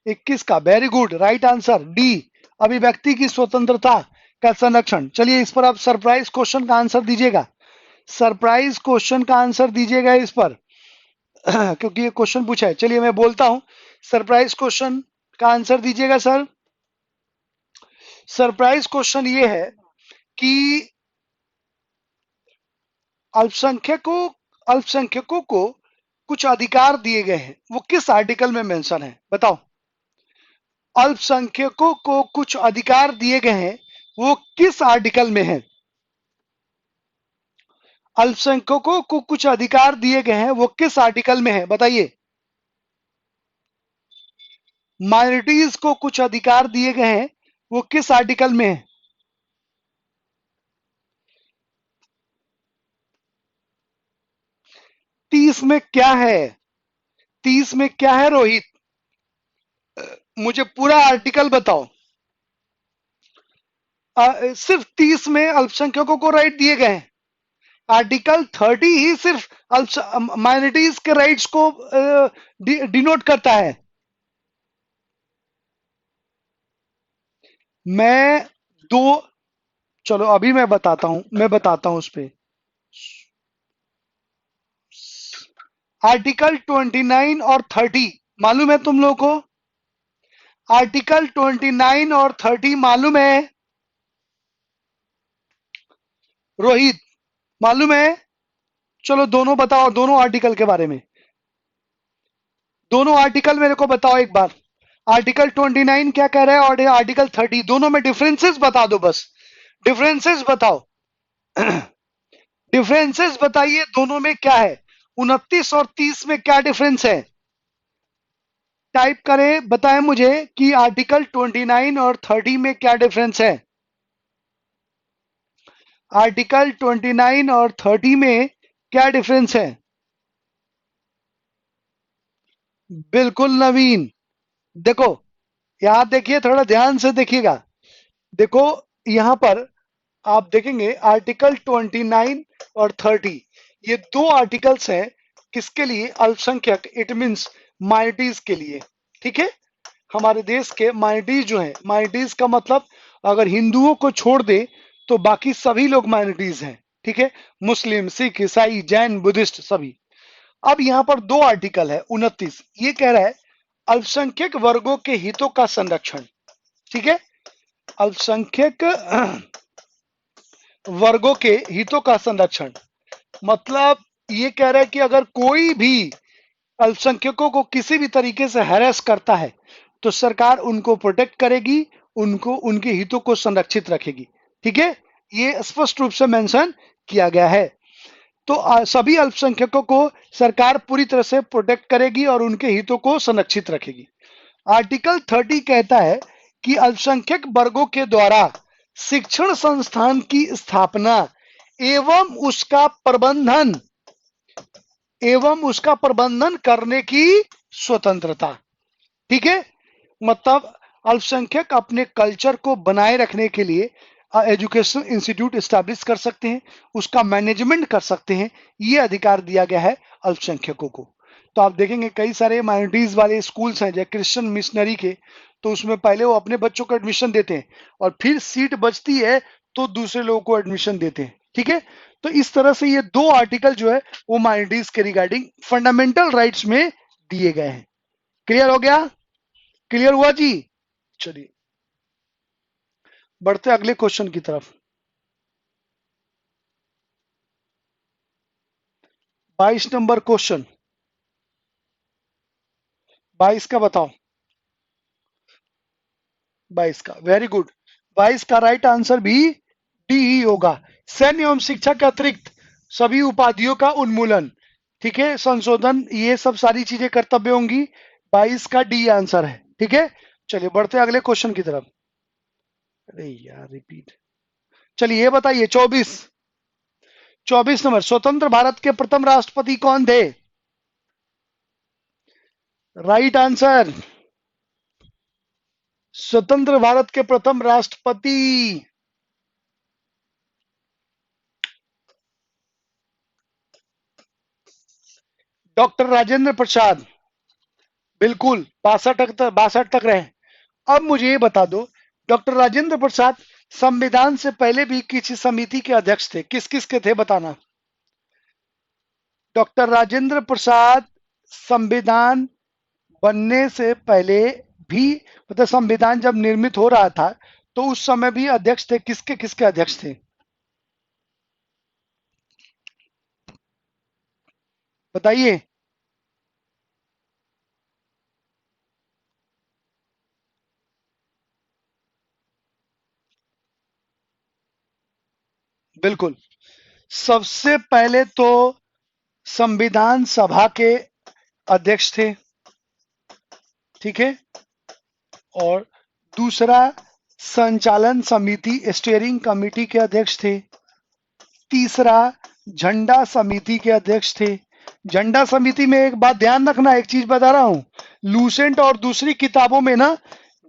21 का, very good, right answer D, अभिव्यक्ति की स्वतंत्रता का संरक्षण। चलिए इस पर आप सरप्राइज क्वेश्चन का आंसर दीजिएगा, सरप्राइज क्वेश्चन का आंसर दीजिएगा इस पर। क्योंकि ये क्वेश्चन पूछा है। चलिए मैं बोलता हूं, सरप्राइज क्वेश्चन का आंसर दीजिएगा सर। सरप्राइज क्वेश्चन ये है कि अल्पसंख्यकों अल्पसंख्यकों को कुछ अधिकार दिए गए हैं, वो किस आर्टिकल में मेंशन है? बताओ। अल्पसंख्यकों को कुछ अधिकार दिए गए हैं, वो किस आर्टिकल में है? अल्पसंख्यकों को कुछ अधिकार दिए गए हैं, वो किस आर्टिकल में है? बताइए। माइनॉरिटीज को कुछ अधिकार दिए गए हैं, वो किस आर्टिकल में है? 30 में क्या है? 30 में क्या है रोहित? मुझे पूरा आर्टिकल बताओ। सिर्फ 30 में अल्पसंख्यकों को राइट दिए गए हैं। आर्टिकल 30 ही सिर्फ माइनॉरिटीज के राइट्स को डिनोट करता है। मैं दो, चलो अभी मैं बताता हूं उस पे। आर्टिकल 29 और 30 मालूम है तुम लोगों को? आर्टिकल 29 और 30 मालूम है रोहित? मालूम है? चलो दोनों बताओ, दोनों आर्टिकल के बारे में, दोनों आर्टिकल मेरे को बताओ एक बार। आर्टिकल 29 क्या कह रहा है और आर्टिकल 30, दोनों में डिफरेंसेस बता दो बस, डिफरेंसेस बताओ। डिफरेंसेस बताइए, दोनों में क्या है? 29 और 30 में क्या डिफरेंस है? टाइप करें, बताएं मुझे कि आर्टिकल 29 और 30 में क्या डिफरेंस है। आर्टिकल 29 और 30 में क्या डिफरेंस है? बिल्कुल नवीन। देखो, यहां देखिए, थोड़ा ध्यान से देखिएगा। देखो यहां पर आप देखेंगे आर्टिकल 29 और 30, ये दो आर्टिकल्स हैं किसके लिए? अल्पसंख्यक, इट मींस माइनॉरिटीज के लिए। ठीक है, हमारे देश के माइनॉरिटीज जो है, माइनॉरिटीज का मतलब अगर हिंदुओं को छोड़ दे तो बाकी सभी लोग माइनॉरिटीज हैं। ठीक है, मुस्लिम, सिख, ईसाई, जैन, बुद्धिस्ट सभी। अब यहां पर दो आर्टिकल है, 29, ये कह रहा है अल्पसंख्यक वर्गों के हितों का संरक्षण। ठीक है, अल्पसंख्यक वर्गों के हितों का संरक्षण, मतलब ये कह रहा है कि अगर कोई भी अल्पसंख्यकों को किसी भी तरीके से हैरेस करता है तो सरकार उनको प्रोटेक्ट करेगी, उनको, उनके हितों को संरक्षित रखेगी। ठीक है, ये स्पष्ट रूप से मेंशन किया गया है। तो सभी अल्पसंख्यकों को सरकार पूरी तरह से प्रोटेक्ट करेगी और उनके हितों को संरक्षित रखेगी। आर्टिकल 30 कहता है कि अल्पसंख्यक वर्गों के द्वारा शिक्षण संस्थान की स्थापना एवं उसका प्रबंधन करने की स्वतंत्रता। ठीक है, मतलब अल्पसंख्यक अपने कल्चर को बनाए रखने के लिए एजुकेशन इंस्टीट्यूट स्टैब्लिश कर सकते हैं, उसका मैनेजमेंट कर सकते हैं, ये अधिकार दिया गया है अल्पसंख्यकों को। तो आप देखेंगे कई सारे माइनॉरिटीज वाले स्कूल्स हैं जैसे क्रिश्चियन मिशनरी के, तो उसमें पहले वो अपने बच्चों को एडमिशन देते हैं और फिर सीट बचती है तो दूसरे लोगों को एडमिशन देते हैं। ठीक है, तो इस तरह से ये दो आर्टिकल जो है वो माइनॉरिटीज के रिगार्डिंग फंडामेंटल राइट्स में दिए गए हैं। क्लियर हो गया? क्लियर हुआ जी? चलिए बढ़ते अगले क्वेश्चन की तरफ। 22 नंबर क्वेश्चन, 22 का बताओ। 22 का वेरी गुड। 22 का राइट आंसर भी डी ही होगा। सैन्य एवं शिक्षा के अतिरिक्त सभी उपाधियों का उन्मूलन, ठीक है, संशोधन, ये सब सारी चीजें कर्तव्य होंगी। 22 का डी आंसर है। ठीक है, चलिए बढ़ते अगले क्वेश्चन की तरफ। अरे यार रिपीट। चलिए ये बताइए 24, 24 नंबर, स्वतंत्र भारत के प्रथम राष्ट्रपति कौन थे? राइट आंसर, स्वतंत्र भारत के प्रथम राष्ट्रपति डॉक्टर राजेंद्र प्रसाद। बिल्कुल 62 तक रहे। अब मुझे ये बता दो, डॉक्टर राजेंद्र प्रसाद संविधान से पहले भी किसी समिति के अध्यक्ष थे, किस किस के थे बताना। डॉक्टर राजेंद्र प्रसाद संविधान बनने से पहले भी, मतलब संविधान जब निर्मित हो रहा था तो उस समय भी अध्यक्ष थे, किसके किसके अध्यक्ष थे बताइए। बिल्कुल, सबसे पहले तो संविधान सभा के अध्यक्ष थे, ठीक है, और दूसरा संचालन समिति स्टीयरिंग कमेटी के अध्यक्ष थे, तीसरा झंडा समिति के अध्यक्ष थे। झंडा समिति में एक बात ध्यान रखना, एक चीज बता रहा हूं, लूसेंट और दूसरी किताबों में ना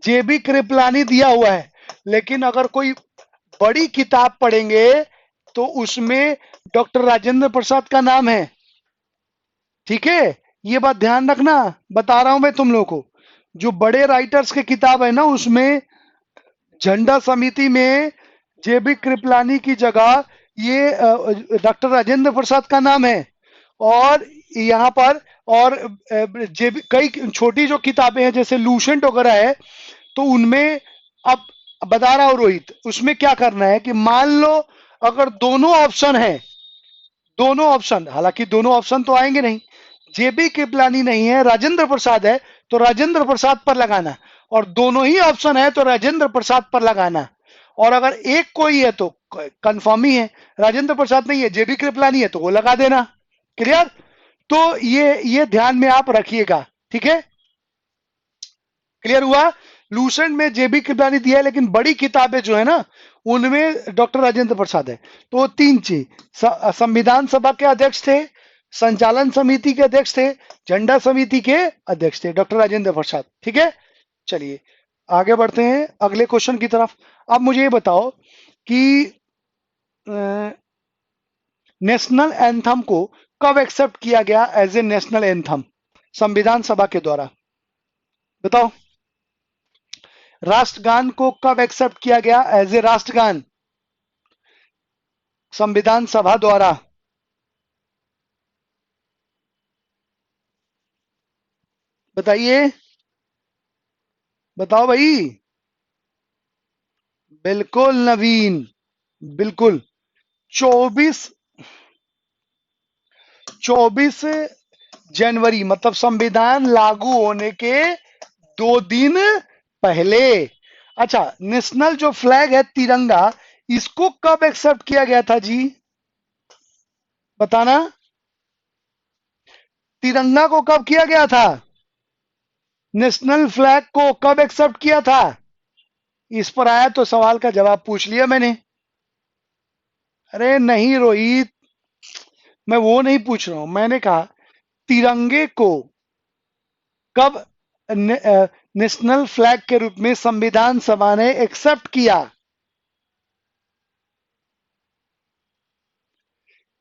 जेबी कृपलानी दिया हुआ है, लेकिन अगर कोई बड़ी किताब पढ़ेंगे तो उसमें डॉक्टर राजेंद्र प्रसाद का नाम है। ठीक है, ये बात ध्यान रखना, बता रहा हूं मैं तुम लोगों को। जो बड़े राइटर्स की किताब है ना उसमें झंडा समिति में जेबी कृपलानी की जगह ये डॉक्टर राजेंद्र प्रसाद का नाम है। और यहाँ पर और जेबी कई छोटी जो किताबें हैं जैसे लूसेंट वगैरह है तो उनमें, अब बता रहा हूं रोहित, उसमें क्या करना है कि मान लो अगर दोनों ऑप्शन है, दोनों ऑप्शन, हालांकि दोनों ऑप्शन तो आएंगे नहीं, जेबी कृपलानी नहीं है राजेंद्र प्रसाद है तो राजेंद्र प्रसाद पर लगाना, और दोनों ही ऑप्शन है तो राजेंद्र प्रसाद पर लगाना। और अगर एक कोई है तो कंफर्म ही है, राजेंद्र प्रसाद नहीं है जेबी कृपलानी है तो वो लगा देना। क्लियर? तो ये ध्यान में आप रखिएगा। ठीक है, क्लियर हुआ? लूसेंट में जेबी कृपलानी दिया है लेकिन बड़ी किताबें जो है ना उनमें डॉक्टर राजेंद्र प्रसाद है। तो वो तीन चीज, संविधान सभा के अध्यक्ष थे, संचालन समिति के अध्यक्ष थे, झंडा समिति के अध्यक्ष थे डॉक्टर राजेंद्र प्रसाद। ठीक है, चलिए आगे बढ़ते हैं अगले क्वेश्चन की तरफ। अब मुझे ये बताओ कि नेशनल एंथम को कब एक्सेप्ट किया गया एज ए नेशनल एंथम संविधान सभा के द्वारा? बताओ, राष्ट्रगान को कब एक्सेप्ट किया गया एज ए राष्ट्रगान संविधान सभा द्वारा? बताइए, बताओ भाई। बिल्कुल नवीन, बिल्कुल 24, 24 जनवरी, मतलब संविधान लागू होने के 2 दिन पहले। अच्छा, नेशनल जो फ्लैग है तिरंगा, इसको कब एक्सेप्ट किया गया था जी, बताना। तिरंगा को कब किया गया था, नेशनल फ्लैग को कब एक्सेप्ट किया था? इस पर आया तो सवाल का जवाब पूछ लिया मैंने। अरे नहीं रोहित, मैं वो नहीं पूछ रहा हूं, मैंने कहा तिरंगे को कब नेशनल फ्लैग के रूप में संविधान सभा ने एक्सेप्ट किया?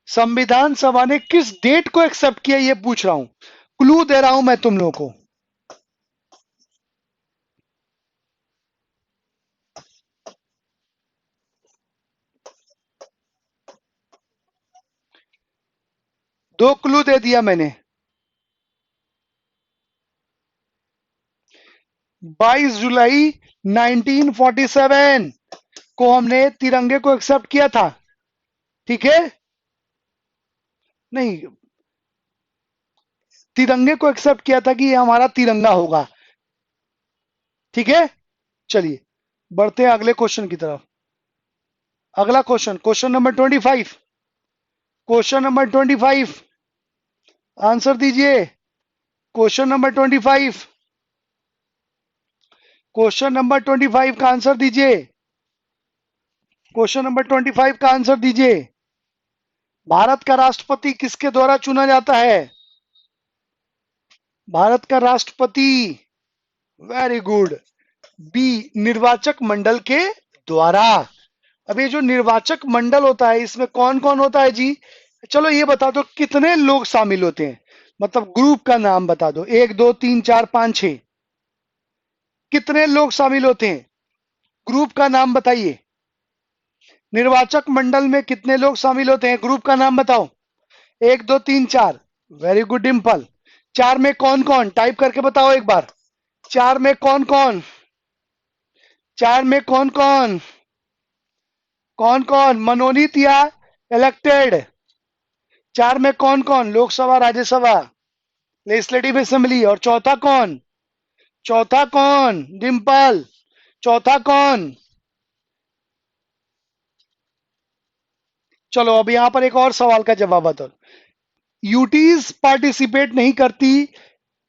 संविधान सभा ने किस डेट को एक्सेप्ट किया, ये पूछ रहा हूं, क्लू दे रहा हूं मैं तुम लोगों को। दो क्लू दे दिया मैंने। 22 जुलाई 1947 को हमने तिरंगे को एक्सेप्ट किया था, ठीक है? नहीं, तिरंगे को एक्सेप्ट किया था कि ये हमारा तिरंगा होगा, ठीक है? चलिए बढ़ते हैं अगले क्वेश्चन की तरफ। अगला question, question number 25। Question number 25, answer दीजिए। क्वेश्चन नंबर 25, क्वेश्चन नंबर 25 का आंसर दीजिए। क्वेश्चन नंबर 25 का आंसर दीजिए। भारत का राष्ट्रपति किसके द्वारा चुना जाता है? भारत का राष्ट्रपति, वेरी गुड, बी, निर्वाचक मंडल के द्वारा। अब ये जो निर्वाचक मंडल होता है इसमें कौन कौन होता है जी? चलो ये बता दो कितने लोग शामिल होते हैं, मतलब ग्रुप का नाम बता दो, 1 2 3 4 5 6, कितने लोग शामिल होते हैं? ग्रुप का नाम बताइए। निर्वाचक मंडल में कितने लोग शामिल होते हैं, ग्रुप का नाम बताओ। 1 2 3 4, वेरी गुड डिम्पल। चार में कौन कौन, टाइप करके बताओ एक बार। चार में कौन कौन, चार में कौन कौन, कौन कौन मनोनीत या इलेक्टेड? चार में कौन कौन, लोकसभा राज्यसभा लेजिस्लेटिव असेंबली, और चौथा कौन? चौथा कौन डिम्पल, चौथा कौन? चलो अब यहां पर एक और सवाल का जवाब बताओ। यूटीज पार्टिसिपेट नहीं करती।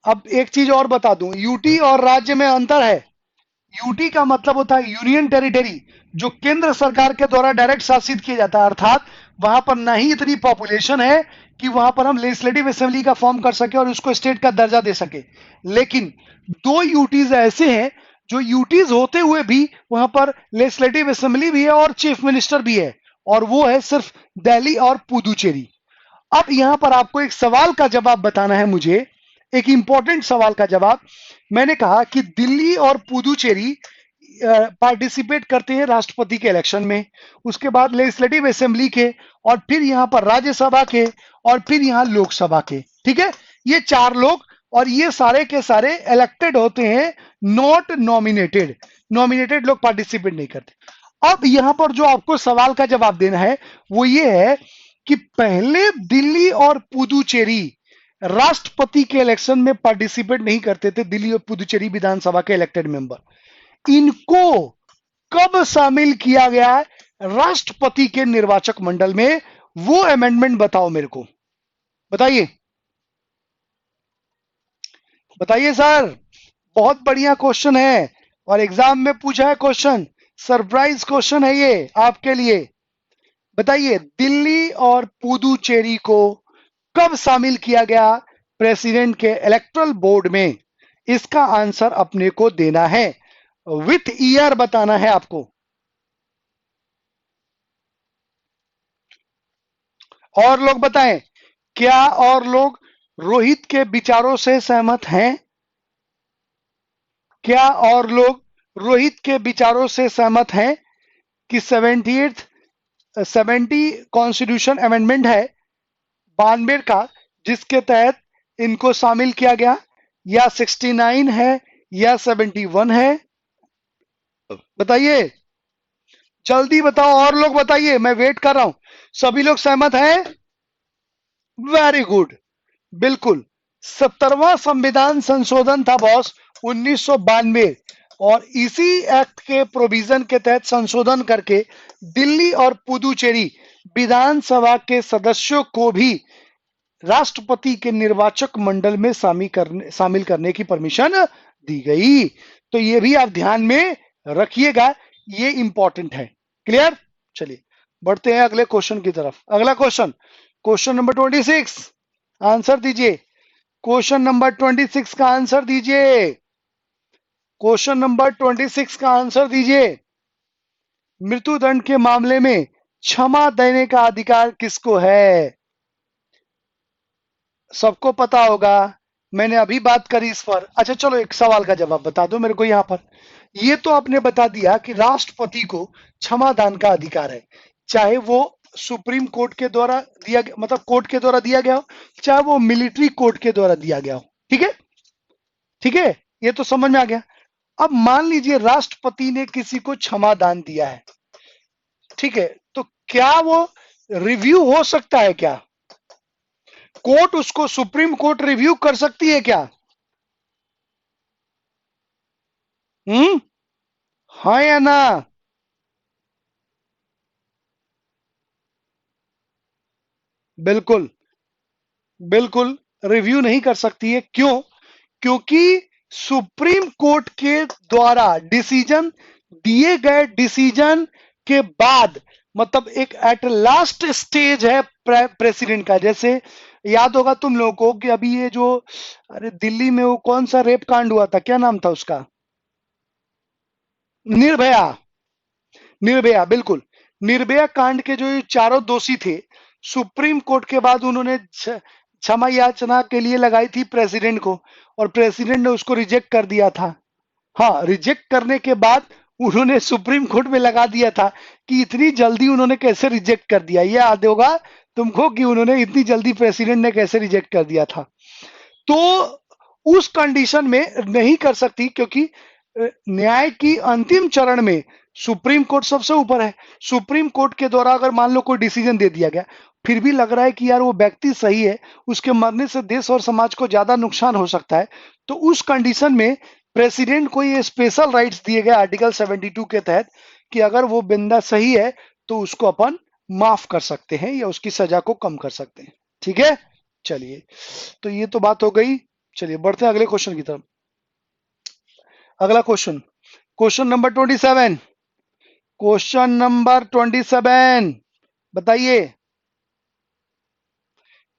अब एक चीज और बता दूं, यूटी और राज्य में अंतर है। यूटी का मतलब होता है यूनियन टेरिटरी, जो केंद्र सरकार के द्वारा डायरेक्ट शासित किया जाता है, अर्थात वहां पर ना ही इतनी पॉपुलेशन है कि वहां पर हम लेजिस्लेटिव असेंबली का फॉर्म कर सके और उसको स्टेट का दर्जा दे सके। लेकिन दो यूटीज ऐसे हैं जो यूटीज होते हुए भी वहां पर लेजिस्लेटिव असेंबली भी है और चीफ मिनिस्टर भी है, और वो है सिर्फ दिल्ली और पुदुचेरी। अब यहां पर आपको एक सवाल का जवाब बताना है मुझे, एक इंपॉर्टेंट सवाल का जवाब। मैंने कहा कि दिल्ली और पुदुचेरी पार्टिसिपेट करते हैं राष्ट्रपति के इलेक्शन में, उसके बाद लेजिस्लेटिव असेंबली के, और फिर यहां पर राज्यसभा के, और फिर यहां लोकसभा के, ठीक है? ये चार लोग, और ये सारे के सारे इलेक्टेड होते हैं, नॉट नॉमिनेटेड। नॉमिनेटेड लोग पार्टिसिपेट नहीं करते। अब यहां पर जो आपको सवाल का जवाब देना है वो ये है कि पहले दिल्ली और पुदुचेरी राष्ट्रपति के इलेक्शन में पार्टिसिपेट नहीं करते थे, दिल्ली और पुदुचेरी विधानसभा के इलेक्टेड मेंबर। इनको कब शामिल किया गया है राष्ट्रपति के निर्वाचक मंडल में? वो अमेंडमेंट बताओ मेरे को, बताइए, बताइए सर। बहुत बढ़िया क्वेश्चन है और एग्जाम में पूछा है क्वेश्चन, सरप्राइज क्वेश्चन है ये आपके लिए। बताइए, दिल्ली और पुदुचेरी को कब शामिल किया गया प्रेसिडेंट के इलेक्टोरल बोर्ड में? इसका आंसर अपने को देना है, विथ ईयर बताना है आपको। और लोग बताएं, क्या और लोग रोहित के विचारों से सहमत हैं? क्या और लोग रोहित के विचारों से सहमत हैं कि 70 कॉन्स्टिट्यूशन अमेंडमेंट है 92 का, जिसके तहत इनको शामिल किया गया, या 69 है या 71 है? बताइए, जल्दी बताओ, और लोग बताइए, मैं वेट कर रहा हूं। सभी लोग सहमत हैं? वेरी गुड, बिल्कुल। 70वां संविधान संशोधन था बॉस, 1992, और इसी एक्ट के प्रोविजन के तहत संशोधन करके दिल्ली और पुदुचेरी विधानसभा के सदस्यों को भी राष्ट्रपति के निर्वाचक मंडल में शामिल करने की परमिशन दी गई। तो ये भी आप ध्यान में रखिएगा, ये इंपॉर्टेंट है। क्लियर? चलिए बढ़ते हैं अगले क्वेश्चन की तरफ। अगला क्वेश्चन, क्वेश्चन नंबर 26, आंसर दीजिए। क्वेश्चन नंबर 26 का आंसर दीजिए। क्वेश्चन नंबर 26 का आंसर दीजिए। मृत्युदंड के मामले में क्षमा देने का अधिकार किसको है? सबको पता होगा, मैंने अभी बात करी इस पर। अच्छा चलो एक सवाल का जवाब बता दो मेरे को यहां पर। ये तो आपने बता दिया कि राष्ट्रपति को क्षमादान का अधिकार है, चाहे वो सुप्रीम कोर्ट के द्वारा दिया गया, मतलब कोर्ट के द्वारा दिया गया हो, चाहे वो मिलिट्री कोर्ट के द्वारा दिया गया हो। ठीक है, ठीक है, ये तो समझ में आ गया। अब मान लीजिए राष्ट्रपति ने किसी को क्षमादान दिया है, ठीक है, तो क्या वो रिव्यू हो सकता है? क्या कोर्ट उसको, सुप्रीम कोर्ट रिव्यू कर सकती है क्या? हाँ या ना? बिल्कुल, बिल्कुल रिव्यू नहीं कर सकती है। क्यों? क्योंकि सुप्रीम कोर्ट के द्वारा डिसीजन दिए गए डिसीजन के बाद, मतलब एक एट लास्ट स्टेज है प्रेसिडेंट का। जैसे याद होगा तुम लोगों को कि अभी ये जो, अरे दिल्ली में वो कौन सा रेप कांड हुआ था, क्या नाम था उसका? निर्भया, निर्भया, बिल्कुल। निर्भया कांड के जो ये चारों दोषी थे, सुप्रीम कोर्ट के बाद उन्होंने क्षमा याचना के लिए लगाई थी प्रेसिडेंट को, और प्रेसिडेंट ने उसको रिजेक्ट कर दिया था। हाँ, रिजेक्ट करने के बाद उन्होंने सुप्रीम कोर्ट में लगा दिया था कि इतनी जल्दी उन्होंने कैसे रिजेक्ट कर दिया। ये याद होगा तुमको कि उन्होंने इतनी जल्दी, प्रेसिडेंट ने कैसे रिजेक्ट कर दिया था। तो उस कंडीशन में नहीं कर सकती, क्योंकि न्याय की अंतिम चरण में सुप्रीम कोर्ट सबसे ऊपर है। सुप्रीम कोर्ट के द्वारा अगर मान लो कोई डिसीजन दे दिया गया, फिर भी लग रहा है कि यार वो व्यक्ति सही है, उसके मरने से देश और समाज को ज्यादा नुकसान हो सकता है, तो उस कंडीशन में प्रेसिडेंट को ये स्पेशल राइट्स दिए गए आर्टिकल 72 के तहत कि अगर वो बंदा सही है तो उसको अपन माफ कर सकते हैं या उसकी सजा को कम कर सकते हैं। ठीक है, चलिए, तो ये तो बात हो गई। चलिए बढ़ते हैं अगले क्वेश्चन की तरफ। अगला question, question number 27, question number 27, बताइए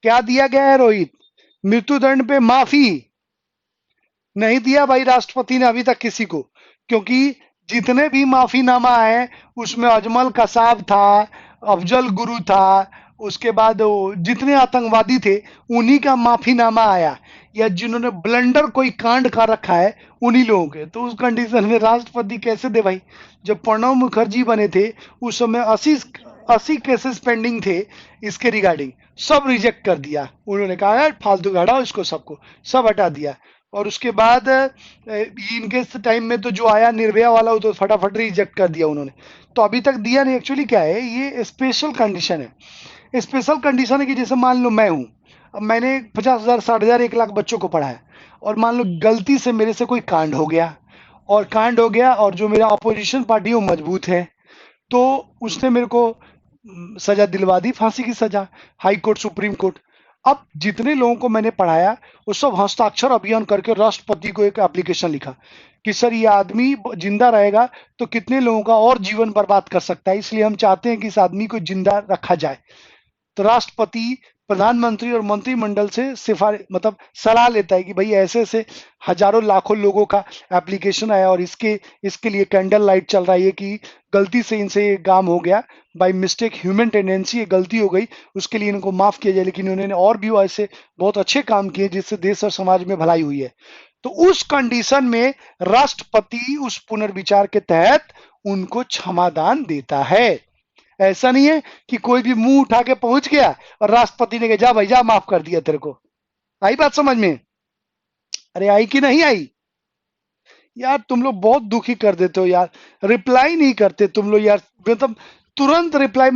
क्या दिया गया है रोहित? मृत्युदंड पे माफी नहीं दिया भाई राष्ट्रपति ने अभी तक किसी को, क्योंकि जितने भी माफीनामा है उसमें अजमल कसाब था, अफजल गुरु था, उसके बाद जितने आतंकवादी थे उन्हीं का माफीनामा आया, या जिन्होंने ब्लंडर कोई कांड कर रखा है उन्हीं लोगों के। तो उस कंडीशन में राष्ट्रपति कैसे दे भाई? जब प्रणब मुखर्जी बने थे उस समय 80 केसेस पेंडिंग थे इसके रिगार्डिंग, सब रिजेक्ट कर दिया उन्होंने। कहा यार फालतू हटाओ इसको, सबको सब हटा दिया। और उसके बाद इनके टाइम में तो जो आया निर्भया वाला, वो तो फटाफट रिजेक्ट कर दिया उन्होंने। तो अभी तक दिया नहीं। एक्चुअली क्या है, ये स्पेशल कंडीशन है। स्पेशल कंडीशन है कि जैसे मान लो मैं हूं, अब मैंने 50,000, 60,000, 1 लाख बच्चों को पढ़ाया, और मान लो गलती से मेरे से कोई कांड हो गया, और कांड हो गया और जो मेरा अपोजिशन पार्टी है वो मजबूत है, तो उसने मेरे को सजा दिलवा दी, फांसी की सजा, हाई कोर्ट, सुप्रीम कोर्ट। अब जितने लोगों को मैंने पढ़ाया वो सब हस्ताक्षर अभियान करके राष्ट्रपति को एक एप्लीकेशन लिखा कि सर ये आदमी जिंदा रहेगा तो कितने लोगों का और जीवन बर्बाद कर सकता है, इसलिए हम चाहते हैं कि इस आदमी को जिंदा रखा जाए। तो राष्ट्रपति प्रधानमंत्री और मंत्रिमंडल से सिफारिश, मतलब सलाह लेता है कि भाई ऐसे ऐसे हजारों लाखों लोगों का एप्लीकेशन आया और इसके इसके लिए कैंडल लाइट चल रहा है कि गलती से इनसे ये काम हो गया, बाय मिस्टेक, ह्यूमन टेंडेंसी, ये गलती हो गई, उसके लिए इनको माफ किया जाए। लेकिन उन्होंने और भी ऐसे बहुत अच्छे काम किए जिससे देश और समाज में भलाई हुई है। तो उस कंडीशन में राष्ट्रपति उस पुनर्विचार के तहत उनको क्षमादान देता है। ऐसा नहीं है कि कोई भी मुंह उठा के पहुंच गया और राष्ट्रपति ने कहा जा भाई जा, माफ कर दिया तेरे को। आई बात समझ में? अरे आई कि नहीं आई? यार तुम लोग बहुत दुखी कर देते हो यार, रिप्लाई नहीं करते तुम लोग यार, मतलब तुरंत रिप्लाई